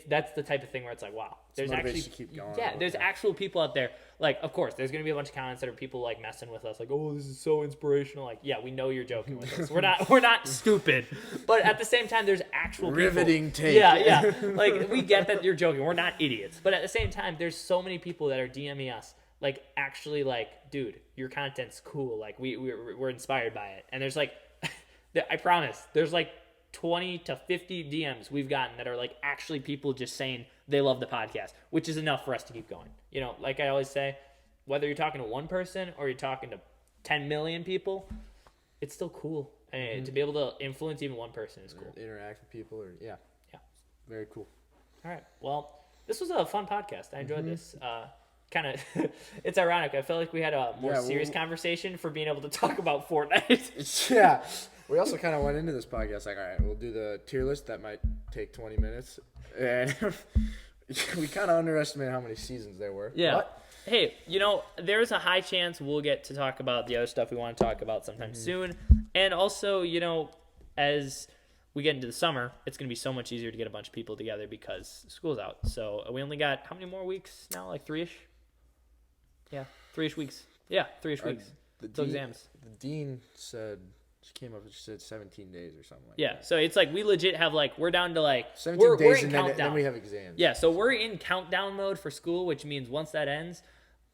A: that's the type of thing where it's like, wow, there's actually
C: to keep going.
A: Yeah, there's actual people out there. Like, of course, there's gonna be a bunch of comments that are people like messing with us, like, oh, this is so inspirational. Like, yeah, we know you're joking with us. We're not stupid. But at the same time, there's actual
C: riveting
A: people.
C: take.
A: Yeah. Like we get that you're joking. We're not idiots. But at the same time, there's so many people that are DMing us, like actually like, dude, your content's cool. Like we're inspired by it. And there's like, I promise, there's like 20 to 50 DMs we've gotten that are like actually people just saying they love the podcast, which is enough for us to keep going. You know, like I always say, whether you're talking to one person or you're talking to 10 million people, it's still cool. And to be able to influence even one person is cool.
C: Interact with people, yeah, very cool.
A: All right, well, this was a fun podcast. I enjoyed this. Kind of, it's ironic. I felt like we had a more serious conversation for being able to talk about Fortnite.
C: Yeah. We also kind of went into this podcast like, all right, we'll do the tier list. That might take 20 minutes. And we kind of underestimated how many seasons there were.
A: Yeah. But hey, there's a high chance we'll get to talk about the other stuff we want to talk about sometime soon. And also, as we get into the summer, it's going to be so much easier to get a bunch of people together because school's out. So we only got how many more weeks now? Like 3-ish? Yeah, 3-ish weeks. Yeah, 3-ish weeks. Till exams.
C: The dean said... She said 17 days or something like
A: that. So it's like we legit have like, we're down to like
C: 17 days and then we have exams.
A: Yeah, so we're in countdown mode for school, which means once that ends,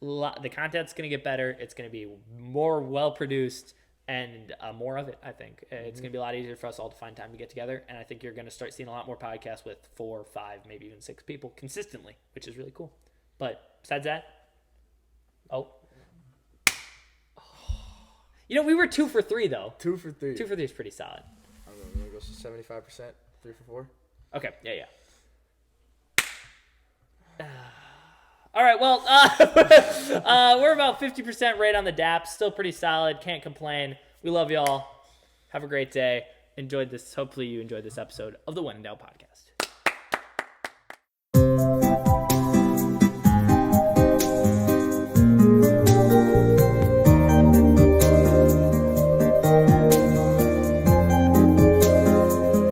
A: the content's going to get better. It's going to be more well-produced and more of it, I think. It's going to be a lot easier for us all to find time to get together, and I think you're going to start seeing a lot more podcasts with 4, 5, maybe even 6 people consistently, which is really cool. But besides that, we were 2 for 3 though.
C: 2 for 3.
A: 2 for 3 is pretty solid.
C: I don't know. It goes to 75%. 3 for 4.
A: Okay. Yeah. All right. Well, we're about 50% right on the DAP. Still pretty solid. Can't complain. We love y'all. Have a great day. Hopefully you enjoyed this episode of the When in Doubt podcast.